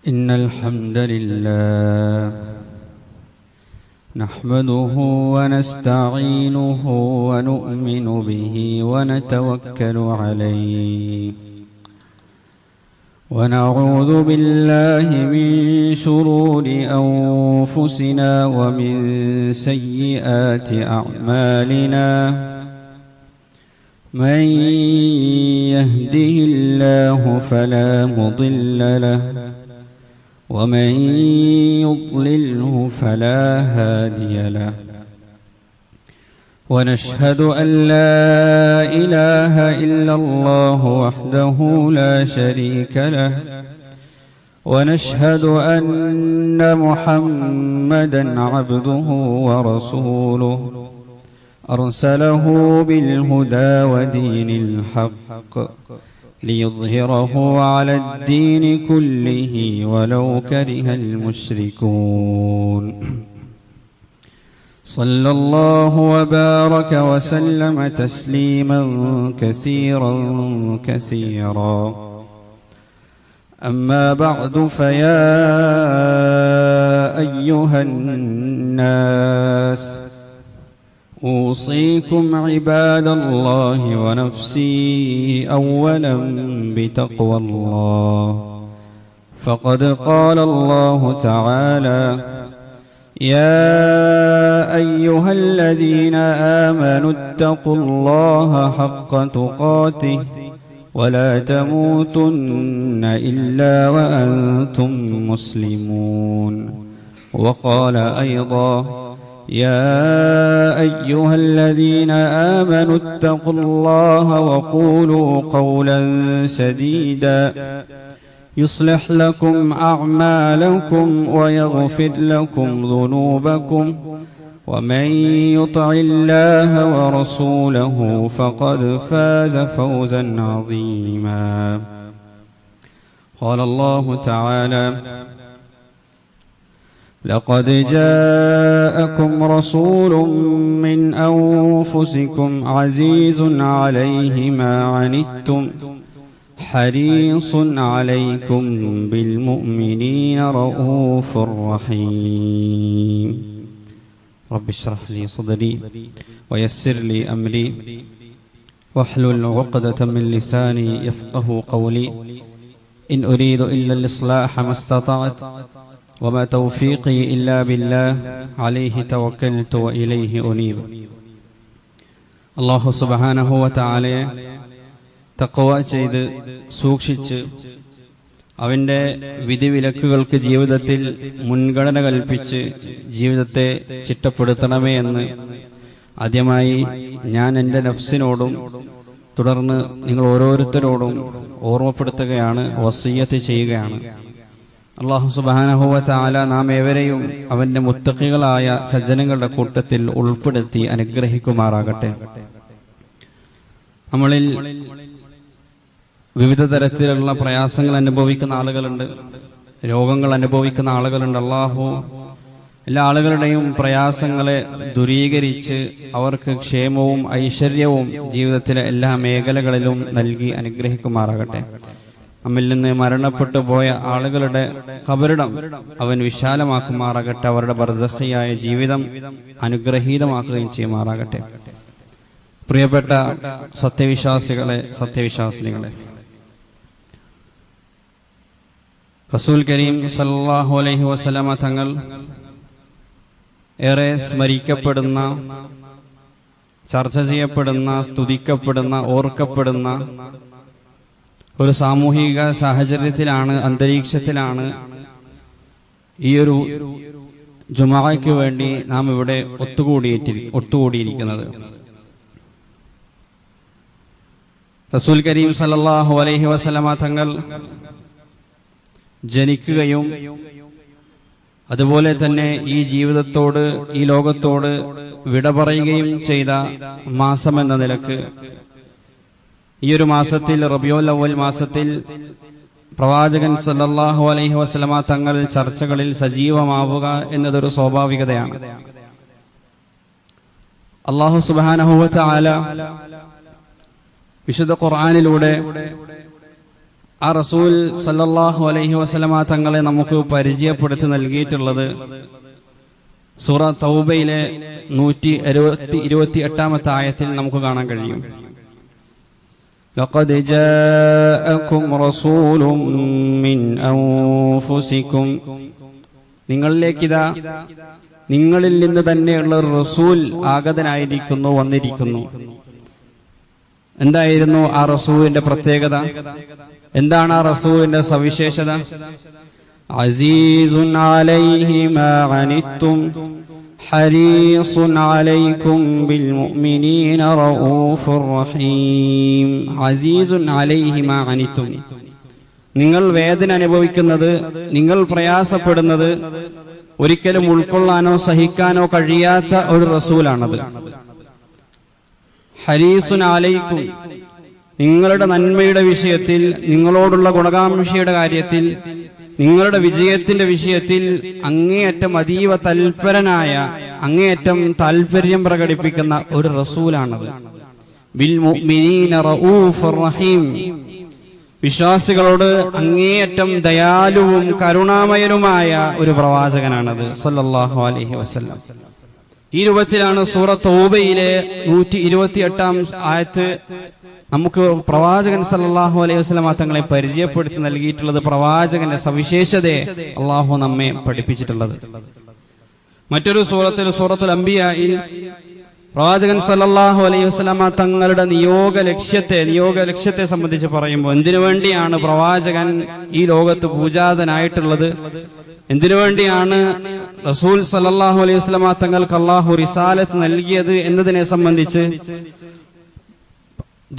إن الحمد لله نحمده ونستعينه ونؤمن به ونتوكل عليه ونعوذ بالله من شرور أنفسنا ومن سيئات أعمالنا من يهده الله فلا مضل له ومن يضلله فلا هادي له ونشهد أن لا إله إلا الله وحده لا شريك له ونشهد أن محمدا عبده ورسوله أرسله بالهدى ودين الحق ليظهره على الدين كله ولو كره المشركون صلى الله وبارك وسلم تسليما كثيرا أما بعد فيا أيها الناس أوصيكم عباد الله ونفسي أولا بتقوى الله فقد قال الله تعالى يا أيها الذين آمنوا اتقوا الله حق تقاته ولا تموتن إلا وأنتم مسلمون وقال أيضا يا أيها الذين آمنوا اتقوا الله وقولوا قولا سديدا يصلح لكم أعمالكم ويغفر لكم ذنوبكم ومن يطع الله ورسوله فقد فاز فوزا عظيما قال الله تعالى لقد جاءكم رسول من أنفسكم عزيز عليه ما عنتم حريص عليكم بالمؤمنين رؤوف رحيم رب اشرح لي صدري ويسر لي أمري واحلل عقدة من لساني يفقه قولي إن أريد إلا الإصلاح ما استطعت وما توفيقي إلا بالله عليه توكلت وإليه أنيب الله سبحانه وتعالى തഖ്വ ചെയ്ത് സൂക്ഷിച്ച് അവൻ്റെ വിധിവിലക്കുകൾക്ക് ജീവിതത്തിൽ മുൻഗണന കൽപ്പിച്ച് ജീവിതത്തെ ചിട്ടപ്പെടുത്തണമേ എന്ന് ആദ്യമായി ഞാൻ എൻ്റെ നഫ്സിനോടും തുടർന്ന് നിങ്ങൾ ഓരോരുത്തരോടും ഓർമ്മപ്പെടുത്തുകയാണ്, വസിയ്യത്ത് ചെയ്യുകയാണ്. അല്ലാഹു സുബ്ഹാനഹു വ തആല നാം ഏവരെയും അവൻ്റെ മുത്തഖികളായ സജ്ജനങ്ങളുടെ കൂട്ടത്തിൽ ഉൾപ്പെടുത്തി അനുഗ്രഹിക്കുമാറാകട്ടെ. നമ്മളിൽ വിവിധ തരത്തിലുള്ള പ്രയാസങ്ങൾ അനുഭവിക്കുന്ന ആളുകളുണ്ട്, രോഗങ്ങൾ അനുഭവിക്കുന്ന ആളുകളുണ്ട്. അല്ലാഹു എല്ലാ ആളുകളുടെയും പ്രയാസങ്ങളെ ദൂരീകരിച്ച് അവർക്ക് ക്ഷേമവും ഐശ്വര്യവും ജീവിതത്തിലെ എല്ലാ മേഖലകളിലും നൽകി അനുഗ്രഹിക്കുമാറാകട്ടെ. നമ്മിൽ നിന്ന് മരണപ്പെട്ടു പോയ ആളുകളുടെ ഖബറിടം അവൻ വിശാലമാക്കുമാറാകട്ടെ. അവരുടെ ബർസഖിയായ ജീവിതം അനുഗ്രഹീതമാക്കുകയും ചെയ്യുമാറാകട്ടെ. പ്രിയപ്പെട്ട സത്യവിശ്വാസികളെ, റസൂൽ കരീം സല്ലല്ലാഹു അലൈഹി വസല്ലമ തങ്ങൾ ഏറെ സ്മരിക്കപ്പെടുന്ന, ചർച്ച ചെയ്യപ്പെടുന്ന, സ്തുതിക്കപ്പെടുന്ന, ഓർക്കപ്പെടുന്ന ഒരു സാമൂഹിക സാഹചര്യത്തിലാണ്, അന്തരീക്ഷത്തിലാണ് ഈ ഒരു ജുമുഅയ്ക്ക് വേണ്ടി നാം ഇവിടെ ഒത്തുകൂടിയിരിക്കുന്നത്. റസൂൽ കരീം സല്ലല്ലാഹു അലൈഹി വസല്ലമ തങ്ങൾ ജനിക്കുകയും അതുപോലെ തന്നെ ഈ ജീവിതത്തോട്, ഈ ലോകത്തോട് വിട പറയുകയും ചെയ്ത മാസമെന്ന നിലക്ക് ഈ ഒരു മാസത്തിൽ, റബീഉൽ അവ്വൽ മാസത്തിൽ പ്രവാചകൻ സല്ലല്ലാഹു അലൈഹി വസല്ലമ തങ്ങൾ ചർച്ചകളിൽ സജീവമാവുക എന്നതൊരു സ്വാഭാവികതയാണ്. അല്ലാഹു സുബ്ഹാനഹു വ തആല വിശുദ്ധ ഖുർആനിലൂടെ ആ റസൂൽ സല്ലല്ലാഹു അലൈഹി വസല്ലമ തങ്ങളെ നമുക്ക് പരിചയപ്പെടുത്തി നൽകിയിട്ടുള്ളത് സൂറ തൗബയിലെ 128-ാമത്തെ ആയത്തിൽ നമുക്ക് കാണാൻ കഴിയും. ലഖദ് ജാഅകും റസൂലുൻ മിൻ അൻഫുസികും, നിങ്ങളിലേക്കിതാ നിങ്ങളിൽ നിന്ന് തന്നെയുള്ള ഒരു റസൂൽ ആഗതനായിരിക്കുന്നു, വന്നിരിക്കുന്നു. എന്തായിരുന്നു ആ റസൂലിന്റെ പ്രത്യേകത? എന്താണ് ആ റസൂലിന്റെ സവിശേഷത? അസീസുൻ അലൈഹി മാ അനിത്തും ഹരീസുൻ അലൈക്കും ബിൽ മുഅ്മിനീന റഊഫുർ റഹീം. അസീസുൻ അലൈഹി മാ അനിത്തും, നിങ്ങൾ വേദന അനുഭവിക്കുന്നത്, നിങ്ങൾ പ്രയാസപ്പെടുന്നത് ഒരിക്കലും ഉൾക്കൊള്ളാനോ സഹിക്കാനോ കഴിയാത്ത ഒരു റസൂലാണത്. ഹരീസുൻ അലൈക്കും, നിങ്ങളുടെ നന്മയുടെ വിഷയത്തിൽ, നിങ്ങളോടുള്ള ഗുണകാംക്ഷയുടെ കാര്യത്തിൽ, നിങ്ങളുടെ വിജയത്തിന്റെ വിഷയത്തിൽ അങ്ങേയറ്റം അതീവ തൽപരനായ, അങ്ങേയറ്റം താൽപര്യം പ്രകടിപ്പിക്കുന്ന ഒരു റസൂലാണത്. ബിൽ മുഅ്മിനീന റഊഫുർ റഹീം, വിശ്വാസികളോട് അങ്ങേയറ്റം ദയാലുവും കരുണാമയനുമായ ഒരു പ്രവാചകനാണത് സല്ലല്ലാഹു അലൈഹി വസല്ലം. ഈ രൂപത്തിലാണ് സൂറത്ത് തൗബയിലെ 128-ാം ആയത്ത് നമുക്ക് പ്രവാചകൻ സല്ലല്ലാഹു അലൈഹി വസല്ലം തങ്ങളെ പരിചയപ്പെടുത്തി നൽകിയിട്ടുള്ളത്. പ്രവാചകന്റെ സവിശേഷതയെ അള്ളാഹു നമ്മെ പഠിപ്പിച്ചിട്ടുള്ളത്. മറ്റൊരു സൂറത്തിൽ, സൂറത്തുൽ അംബിയായിൽ പ്രവാചകൻ സല്ലല്ലാഹു അലൈഹി വസല്ലം തങ്ങളുടെ നിയോഗ ലക്ഷ്യത്തെ സംബന്ധിച്ച് പറയുമ്പോൾ, എന്തിനു വേണ്ടിയാണ് പ്രവാചകൻ ഈ ലോകത്ത് പൂജാതനായിട്ടുള്ളത്, എന്തിനു വേണ്ടിയാണ് റസൂൽ സല്ലല്ലാഹു അലൈഹി വസല്ലം തങ്ങൾക്ക് അല്ലാഹു റിസാലത്ത് നൽകിയത് എന്നതിനെ സംബന്ധിച്ച്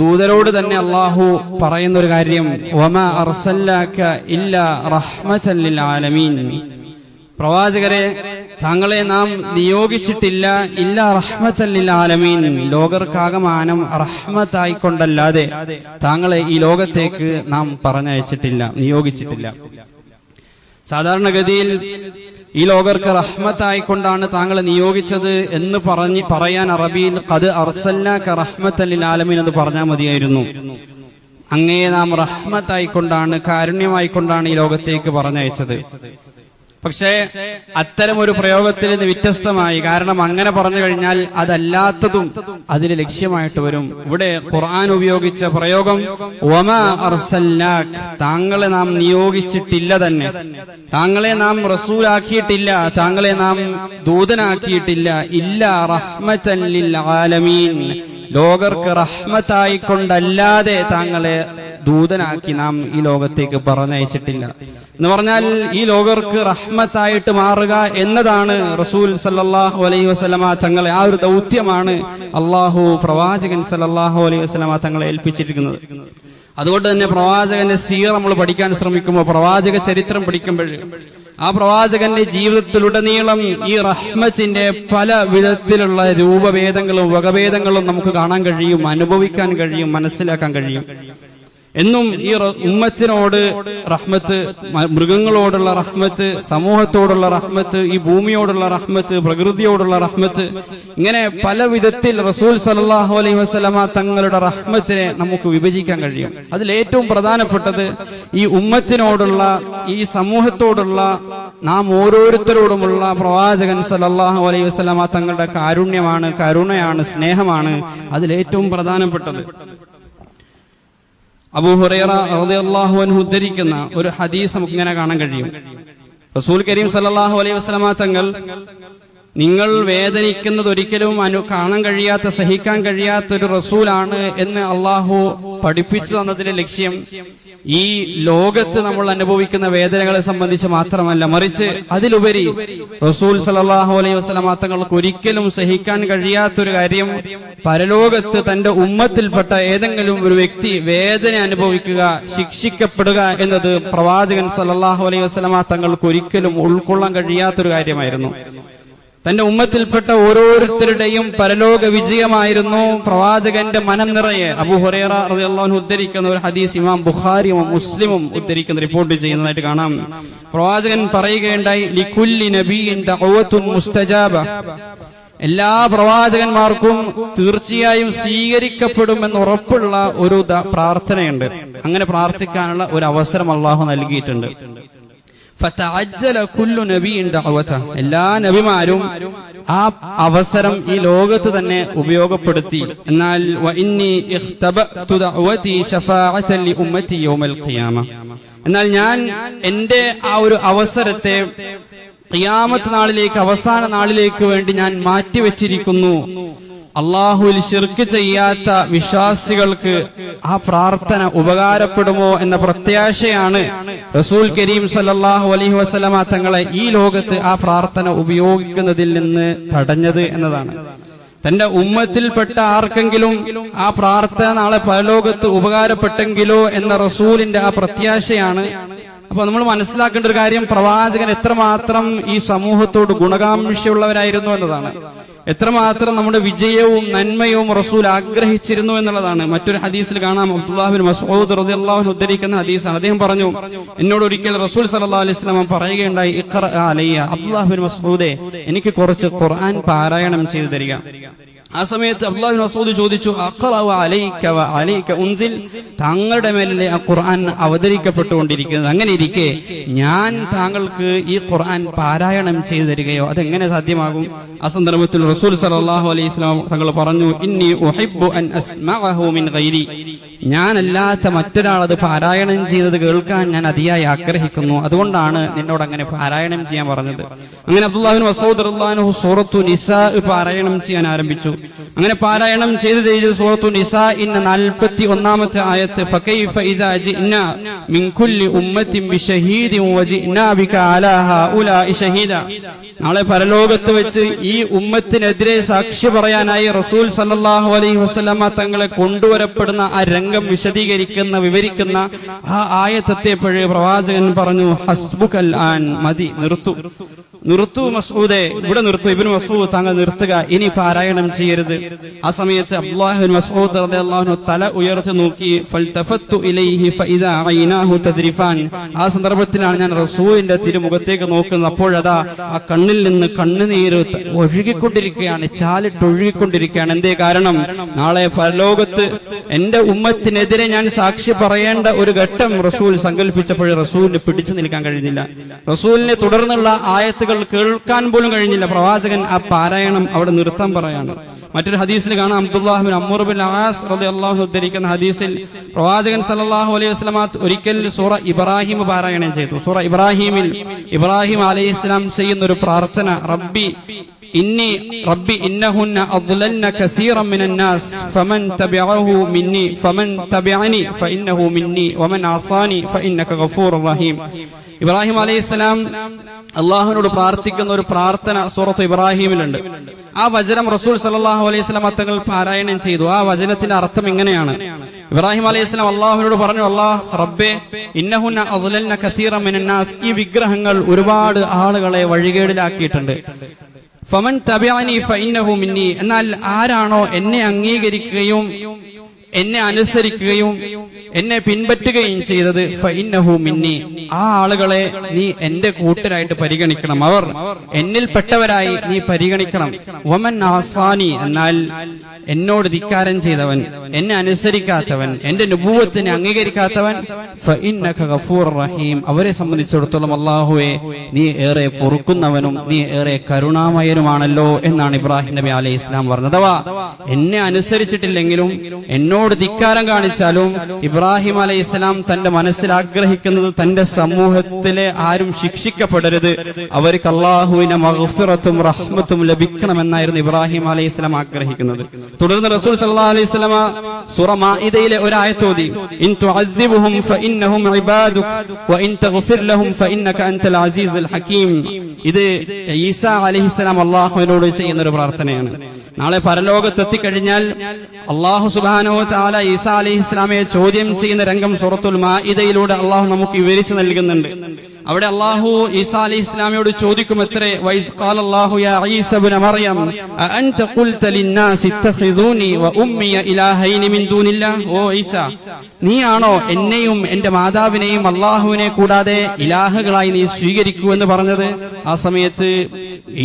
ദൂതരോട് തന്നെ അല്ലാഹു പറയുന്ന ഒരു കാര്യം, വമാ അർസൽനാക ഇല്ലാ റഹ്മതൻ ലിൽ ആലമീൻ, പ്രവാചകരെ താങ്കളെ നാം നിയോഗിച്ചിട്ടില്ല ഇല്ലാ റഹ്മതൻ ലിൽ ആലമീൻ, ലോകർക്കാകമാനം റഹ്മത്തായിക്കൊണ്ടല്ലാതെ താങ്കളെ ഈ ലോകത്തേക്ക് നാം പറഞ്ഞയച്ചിട്ടില്ല, നിയോഗിച്ചിട്ടില്ല. സാധാരണഗതിയിൽ ഈ ലോകർക്ക് റഹ്മത്തായിക്കൊണ്ടാണ് താങ്കളെ നിയോഗിച്ചത് എന്ന് പറയാൻ അറബിയിൽ ഖദ് അർസൽനാക റഹ്മതൻ ലിൽ ആലമീൻ എന്ന് പറഞ്ഞാൽ മതിയായിരുന്നു. അങ്ങയെ നാം റഹ്മത്തായിക്കൊണ്ടാണ്, കാരുണ്യമായിക്കൊണ്ടാണ് ഈ ലോകത്തേക്ക് പറഞ്ഞയച്ചത്. പക്ഷേ അത്തരമൊരു പ്രയോഗത്തിൽ നിന്ന് വ്യത്യസ്തമായി, കാരണം അങ്ങനെ പറഞ്ഞു കഴിഞ്ഞാൽ അതല്ലാത്തതും അതിന് ലക്ഷ്യമായിട്ട് വരും. ഇവിടെ ഖുർആൻ ഉപയോഗിച്ച പ്രയോഗം വമാ അർസൽനാക്, താങ്കളെ നാം നിയോഗിച്ചിട്ടില്ല തന്നെ, താങ്കളെ നാം റസൂലാക്കിയിട്ടില്ല, താങ്കളെ നാം ദൂതനാക്കിയിട്ടില്ല, ഇല്ലാ റഹ്മതൻ ലിൽ ആലമീൻ, ലോകർക്ക് റഹ്മത്തായിക്കൊണ്ടല്ലാതെ താങ്കളെ ദൂതനാക്കി നാം ഈ ലോകത്തേക്ക് പറഞ്ഞയച്ചിട്ടില്ല എന്ന് പറഞ്ഞാൽ ഈ ലോകർക്ക് റഹ്മത്തായിട്ട് മാറുക എന്നതാണ് റസൂൽ സല്ലല്ലാഹു അലൈഹി വസല്ലമ തങ്ങളെ, ആ ഒരു ദൗത്യമാണ് അള്ളാഹു പ്രവാചകൻ സല്ലല്ലാഹു അലൈഹി വസല്ലമ തങ്ങളെ ഏൽപ്പിച്ചിരിക്കുന്നത്. അതുകൊണ്ട് തന്നെ പ്രവാചകന്റെ സീറ നമ്മൾ പഠിക്കാൻ ശ്രമിക്കുമ്പോൾ, പ്രവാചക ചരിത്രം പഠിക്കുമ്പോൾ ആ പ്രവാചകന്റെ ജീവിതത്തിലുടനീളം ഈ റഹ്മത്തിന്റെ പല വിധത്തിലുള്ള രൂപഭേദങ്ങളും വകഭേദങ്ങളും നമുക്ക് കാണാൻ കഴിയും, അനുഭവിക്കാൻ കഴിയും, മനസ്സിലാക്കാൻ കഴിയും. എന്നും ഈ ഉമ്മത്തിനോട് റഹ്മത്ത്, മൃഗങ്ങളോടുള്ള റഹ്മത്ത്, സമൂഹത്തോടുള്ള റഹ്മത്ത്, ഈ ഭൂമിയോടുള്ള റഹ്മത്ത്, പ്രകൃതിയോടുള്ള റഹ്മത്ത്, ഇങ്ങനെ പല വിധത്തിൽ റസൂൽ സല്ലല്ലാഹു അലൈഹി വസല്ലമ തങ്ങളുടെ റഹ്മത്തിനെ നമുക്ക് വിഭജിക്കാൻ കഴിയും. അതിലേറ്റവും പ്രധാനപ്പെട്ടത് ഈ ഉമ്മത്തിനോടുള്ള, ഈ സമൂഹത്തോടുള്ള, നാം ഓരോരുത്തരോടുമുള്ള പ്രവാചകൻ സല്ലല്ലാഹു അലൈഹി വസല്ലമ തങ്ങളുടെ കാരുണ്യമാണ്, കരുണയാണ്, സ്നേഹമാണ് അതിലേറ്റവും പ്രധാനപ്പെട്ടത്. അബൂ ഹുറൈറ റളിയല്ലാഹു അൻഹു ഉദ്ധരിക്കുന്ന ഒരു ഹദീസ് നമുക്ക് ഇങ്ങനെ കാണാൻ കഴിയും. റസൂൽ കരീം സല്ലല്ലാഹു അലൈഹി വസല്ലമ തങ്ങൾ, നിങ്ങൾ വേദനിക്കുന്നത് ഒരിക്കലും കാണാൻ കഴിയാത്ത, സഹിക്കാൻ കഴിയാത്ത ഒരു റസൂലാണ് എന്ന് അള്ളാഹു പഠിപ്പിച്ചു തന്നതിന്റെ ലക്ഷ്യം ഈ ലോകത്ത് നമ്മൾ അനുഭവിക്കുന്ന വേദനകളെ സംബന്ധിച്ച് മാത്രമല്ല, മറിച്ച് അതിലുപരി റസൂൽ സല്ലല്ലാഹു അലൈഹി വസല്ലമ തങ്ങൾക്ക് ഒരിക്കലും സഹിക്കാൻ കഴിയാത്തൊരു കാര്യം, പരലോകത്ത് തന്റെ ഉമ്മത്തിൽപ്പെട്ട ഏതെങ്കിലും ഒരു വ്യക്തി വേദന അനുഭവിക്കുക, ശിക്ഷിക്കപ്പെടുക എന്നത് പ്രവാചകൻ സല്ലല്ലാഹു അലൈഹി വസല്ലമ തങ്ങൾക്ക് ഒരിക്കലും ഉൾക്കൊള്ളാൻ കഴിയാത്തൊരു കാര്യമായിരുന്നു. തന്റെ ഉമ്മത്തിൽപ്പെട്ട ഓരോരുത്തരുടെയും പരലോക വിജയമായിരുന്നു പ്രവാചകന്റെ മനം നിറയെ. അബൂ ഹുറൈറ റളിയല്ലാഹു അൻഹു ഉദ്ധരിക്കുന്ന ഒരു ഹദീസ് ഇമാം ബുഖാരിയും മുസ്ലിമും ഉദ്ധരിക്കുന്ന, റിപ്പോർട്ട് ചെയ്യുന്നതായിട്ട് കാണാം. പ്രവാചകൻ പറയുകയുണ്ടായി, ലികുല്ലി നബിയിൻ ദഅവത്തുൻ മുസ്തജാബ, എല്ലാ പ്രവാചകന്മാർക്കും തീർച്ചയായും സ്വീകരിക്കപ്പെടുമെന്ന് ഉറപ്പുള്ള ഒരു പ്രാർത്ഥനയുണ്ട്. അങ്ങനെ പ്രാർത്ഥിക്കാനുള്ള ഒരു അവസരം അള്ളാഹു നൽകിയിട്ടുണ്ട്. ഫതഅജ്ജല കുല്ലു നബിയിൻ ദഅവത, എല്ലാ നബിമാരും ആ അവസരം ഈ ലോകത്ത് തന്നെ ഉപയോഗപ്പെടുത്തി. എന്നാൽ വഇന്നി ഇഖ്തബഅതു ദഅവതി ശഫാഅതൻ ലി ഉമ്മതി യൗമൽ ഖിയാമ, എന്നാൽ ഞാൻ എന്റെ ആ ഒരു അവസരത്തെ ഖിയാമത്ത് നാളിലേക്ക്, അവസാന നാളിലേക്ക് വേണ്ടി ഞാൻ മാറ്റിവെച്ചിരിക്കുന്നു. അള്ളാഹുവിൽ ശിർക്ക് ചെയ്യാത്ത വിശ്വാസികൾക്ക് ആ പ്രാർത്ഥന ഉപകാരപ്പെടുമോ എന്ന പ്രത്യാശയാണ് റസൂൽ കരീം സല്ലല്ലാഹു അലൈഹി വസല്ലമ തങ്ങളെ ഈ ലോകത്ത് ആ പ്രാർത്ഥന ഉപയോഗിക്കുന്നതിൽ നിന്ന് തടഞ്ഞത് എന്നതാണ്. തന്റെ ഉമ്മത്തിൽപ്പെട്ട ആർക്കെങ്കിലും ആ പ്രാർത്ഥന നാളെ പരലോകത്ത് ഉപകാരപ്പെട്ടെങ്കിലോ എന്ന റസൂലിന്റെ ആ പ്രത്യാശയാണ്. അപ്പൊ നമ്മൾ മനസ്സിലാക്കേണ്ട ഒരു കാര്യം, പ്രവാചകൻ എത്രമാത്രം ഈ സമൂഹത്തോട് ഗുണകാംക്ഷയുള്ളവരായിരുന്നു എന്നതാണ്. എത്രമാത്രം നമ്മുടെ വിജയവും നന്മയും റസൂൽ ആഗ്രഹിച്ചിരുന്നു എന്നുള്ളതാണ്. മറ്റൊരു ഹദീസിൽ കാണാം, അബ്ദുല്ലാഹ് ബിൻ മസ്ഊദ് റളിയല്ലാഹു അൻഹു ഉദ്ധരിക്കുന്ന ഹദീസാണ്. അദ്ദേഹം പറഞ്ഞു, എന്നോട് ഒരിക്കൽ റസൂൽ സല്ലല്ലാഹു അലൈഹി വസല്ലം പറയുകയുണ്ടായി, ഇഖ്റ അലയ്യ, അബ്ദുല്ലാഹ് ബിൻ മസ്ഊദേ, എനിക്ക് കുറച്ച് ഖുർആൻ പാരായണം ചെയ്തു തരിക. ആ സമയത്ത് അബ്ദുല്ലാഹ് ബിൻ മസ്ഊദ് ചോദിച്ചു, അഖറഉ അലൈക വ അലൈക ഉൻസിൽ, താങ്കളുടെ മേലെ ആ ഖുർആൻ അവതരിക്കപ്പെട്ടുകൊണ്ടിരിക്കുന്നത്, അങ്ങനെ ഇരിക്കെ ഞാൻ താങ്കൾക്ക് ഈ ഖുർആൻ പാരായണം ചെയ്തു തരികയോ, അതെങ്ങനെ സാധ്യമാകും? ആ സന്ദർഭത്തിൽ റസൂൽ സല്ലല്ലാഹു അലൈഹി വസല്ലം തങ്ങൾ പറഞ്ഞു, ഇന്നി ഉഹിബ്ബു അൻ അസ്മഅഹു മിൻ ഗൈരി, ഞാനല്ലാത്ത മറ്റൊരാൾ അത് പാരായണം ചെയ്യുന്നത് കേൾക്കാൻ ഞാൻ അതിയായി ആഗ്രഹിക്കുന്നു, അതുകൊണ്ടാണ് നിന്നോട് അങ്ങനെ പാരായണം ചെയ്യാൻ പറഞ്ഞത്. അങ്ങനെ അബ്ദുല്ലാഹ് ബിൻ മസ്ഊദ് റളിയല്ലാഹു അൻഹു സൂറത്തു നിസാ പാരായണം ചെയ്യാൻ ആരംഭിച്ചു. അങ്ങനെ പാരായണം ചെയ്ത് സൂറത്തു നിസാഇന്റെ 41-ാമത്തെ ആയത്ത്, ഫകൈഫ ഇദാ ജിഅ്നാ മിൻ കുല്ലി ഉമ്മത്തിൻ ബിശഹീദിൻ വജിഅ്നാ ബിക അലാ ഹൗലാഇ ഷഹീദ, നാളെ പരലോകത്ത് വെച്ച് ഈ ഉമ്മത്തിനെതിരെ സാക്ഷി പറയാനായി റസൂൽ സല്ലല്ലാഹു അലൈഹി വസല്ലമ തങ്ങളെ കൊണ്ടുവരപ്പെടുന്ന ആ രംഗം വിവരിക്കുന്ന ആ ആയത്തെത്തിയപ്പോഴേ പ്രവാചകൻ പറഞ്ഞു, ഹസ്ബുകൽ ആൻ, മതി, നിർത്തു മസ്ഊദേ, ഇവിടെ നിർത്തു, ഇബ്നു മസ്ഊദ് താങ്കൾ നിർത്തുക, ഇനി പാരായണം ചെയ്യരുത്. ആ സമയത്ത് അബ്ദുല്ലാഹ് ബിൻ മസ്ഊദ് റളിയല്ലാഹു അൻഹു തല ഉയർത്തി നോക്കി, ഫൽതഫത്തു ഇലൈഹി ഫഇദാ ഐനാഹു തസ്രിഫാൻ, ആ സന്ദർഭത്തിലാണ് ഞാൻ റസൂലിന്റെ തിരുമുഖത്തേക്ക് നോക്കുന്നത്. അപ്പോഴതാ ആ കണ്ണിൽ നിന്ന് കണ്ണുനീര് ഒഴുകിക്കൊണ്ടിരിക്കുകയാണ്, ചാലിട്ടൊഴുകിക്കൊണ്ടിരിക്കുകയാണ്. എന്തേ കാരണം? നാളെ പരലോകത്ത് എന്റെ ഉമ്മത്തിനെതിരെ ഞാൻ സാക്ഷി പറയേണ്ട ഒരു ഘട്ടം റസൂൽ സങ്കല്പിച്ചപ്പോൾ റസൂലിന് പിടിച്ചു നിൽക്കാൻ കഴിഞ്ഞില്ല. റസൂലിനെ തുടർന്നുള്ള ആയത്തുകൾ കേൾക്കാൻ പോലും കഴിഞ്ഞില്ല. പ്രവാചകൻ ആ പാരായണം അവിടെ നിർത്താൻ പറയാണ്. മറ്റൊരു ഹദീസിൽ കാണാം, Abdullah bin Amr bin as റളിയല്ലാഹു അൻഹു ഉദ്ധരിക്കുന്ന ഹദീസിൽ പ്രവാചകൻ സല്ലല്ലാഹു അലൈഹി വസല്ലം ഒരിക്കൽ സൂറ ഇബ്രാഹിം പാരായണം ചെയ്തു. സൂറ ഇബ്രാഹിമിൽ ഇബ്രാഹിം അലൈഹിസ്സലാം ചെയ്യുന്ന ഒരു പ്രാർത്ഥന, റബ്ബി ഇന്നഹുന്ന അദ്ലൽന കസീറൻ മിനൻ നാസ് ഫമൻ തബിഅനി ഫഇന്നഹു മിന്നി വമൻ അസാനി ഫഇന്നക ഗഫൂറുർ റഹീം. ഇബ്രാഹിം അലൈഹിസ്സലാം അള്ളാഹുവിനോട് പ്രാർത്ഥിക്കുന്ന ഒരു പ്രാർത്ഥന സൂറത്ത് ഇബ്രാഹിമിലുണ്ട്. ആ വചനം റസൂൽ സല്ലല്ലാഹു അലൈഹി വസല്ലം തങ്ങൾ പാരായണം ചെയ്തു. ആ വചനത്തിന്റെ അർത്ഥം ഇങ്ങനെയാണ്, ഇബ്രാഹിം അലൈഹിസ്സലാം അള്ളാഹുവിനോട് പറഞ്ഞു, അല്ലാഹ് റബ്ബേ, ഇന്നഹുന്ന അദ്ലൽന കസീറൻ മിനൻ നാസ്, ഈ വിഗ്രഹങ്ങൾ ഒരുപാട് ആളുകളെ വഴികേടിലാക്കിയിട്ടുണ്ട്. ഫമൻ തബിഅനി ഫഇന്നഹു മിന്നി, എന്നാൽ ആരാണോ എന്നെ അംഗീകരിക്കുകയും എന്നെ അനുസരിക്കുകയും എന്നെ പിൻപറ്റുകയും ചെയ്തത്, ഫഇന്നഹു മിന്നി, ആ ആളുകളെ നീ എന്റെ കൂട്ടരായിട്ട് പരിഗണിക്കണം, അവർ എന്നിൽപ്പെട്ടവരായി നീ പരിഗണിക്കണം. വമൻ ആസാനി, എന്നാൽ എന്നോട് ധിക്കാരം ചെയ്തവൻ, എന്നെ അനുസരിക്കാത്തവൻ, എന്റെ നുബുവത്തിനെ അംഗീകരിക്കാത്തവൻ, ഫഇന്നക ഗഫൂറുർ റഹീം, അവരെ സംബന്ധിച്ചിടത്തോളം അല്ലാഹുവേ, നീ ഏറെ പൊറുക്കുന്നവനും നീ ഏറെ കരുണാമയനുമാണല്ലോ എന്നാണ് ഇബ്രാഹിം നബി അലൈഹിസ്സലാം പറഞ്ഞത്. അഥവാ എന്നെ അനുസരിച്ചിട്ടില്ലെങ്കിലും എന്നോട് ധിക്കാരം കാണിച്ചാലും ഇബ്രാഹിം അലൈഹിസ്സലാം തന്റെ മനസ്സിൽ ആഗ്രഹിക്കുന്നത് തന്റെ സമൂഹത്തിലെ ആരും ശിക്ഷിക്കപ്പെടരുത്, അവർക്ക് അല്ലാഹുവിന്റെ മഗ്ഫിറത്തും റഹ്മത്തും ലഭിക്കണമെന്നായിരുന്നു ഇബ്രാഹിം അലൈഹിസ്സലാം ആഗ്രഹിക്കുന്നത്. തുടർന്ന് റസൂൽ സല്ലല്ലാഹു അലൈഹി വസല്ലം സൂറ മാഇദയിലെ ഒരു ആയത്ത് ഓതി, ഇൻ തുഅസ്സിബുഹും ഫഇന്നഹും ഇബാദുക വഇൻ തഗ്ഫിർ ലഹും ഫഇന്നക അൻതൽ അസീസുൽ ഹകീം. ഇത് ഈസാ അലൈഹിസ്സലാം അല്ലാഹുവിനോട് ചെയ്യുന്ന ഒരു പ്രാർത്ഥനയാണ്. നാളെ പരലോകത്തെത്തിക്കഴിഞ്ഞാൽ അല്ലാഹു സുബ്ഹാനഹു വ തആല ഈസാ അലൈഹിസ്സലാമയെ ചോദ്യം ചെയ്യുന്ന രംഗം സൂറത്തുൽ മാഇദയിലൂടെ അല്ലാഹു നമുക്ക് വിവരിച്ചു നൽകുന്നുണ്ട്. അവിടെ അല്ലാഹു ഈസാ അലൈഹിസ്സലാമയോട് ചോദിക്കുമത്രേ, വൈസ് ഖാലല്ലാഹു യാ ഈസ ഇബ്ന മർയം അഅൻത ഖുൽത ലിന്നാസി ഇത്തഖിദൂനി വ ഉമ്മിയ ഇലാഹൈനി മിൻ ദൂനില്ലാഹ്, ഓ ഈസ, നീയാണോ എന്നെയും എന്റെ മാതാവിനെയും അല്ലാഹുവിനെ കൂടാതെ ഇലാഹുകളായി നീ സ്വീകരിക്കൂ എന്ന് പറഞ്ഞത്? ആ സമയത്ത്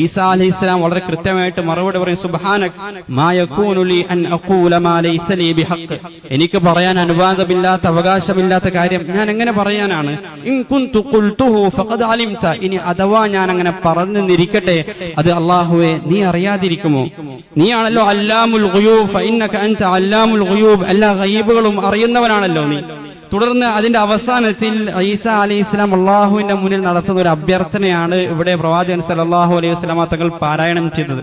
ഈസാ അലൈഹിസ്സലാം വളരെ കൃത്യമായിട്ട് മറുപടി പറയും, സുബ്ഹാനക മാ യകൂനു ലി അൻ അഖൂല മാ ലൈസ ലി ബിഹഖ്. എനിക്ക് പറയാൻ അനുവാദമില്ലാത്ത, അവകാശമില്ലാത്ത കാര്യം ഞാൻ എങ്ങനെ പറയാനാണ്? ഇൻ കുൻതു ഖുൽതുഹു ഫഖദ് അലിംത. ഇനി അഥവാ ഞാൻ അങ്ങനെ പറഞ്ഞെന്നിരിക്കട്ടെ, അത് അല്ലാഹുവേ നീ അറിയാതിരിക്കുമോ? നീയാണല്ലോ അല്ലാമുൽ ഗുയൂബ്, ഫഇന്നക അൻത അല്ലാമുൽ ഗുയൂബ്. എല്ലാ ഗൈബുകളും അറിയുന്നവനാണല്ലോ നീ. തുടർന്ന് അതിന്റെ അവസാനത്തിൽ ഈസാ അലൈഹിസ്സലാം അള്ളാഹുവിന്റെ മുന്നിൽ നടത്തുന്ന ഒരു അഭ്യർത്ഥനയാണ് ഇവിടെ പ്രവാചകൻ സല്ലല്ലാഹു അലൈഹി വസല്ലമ തങ്ങൾ പാരായണം ചെയ്തത്.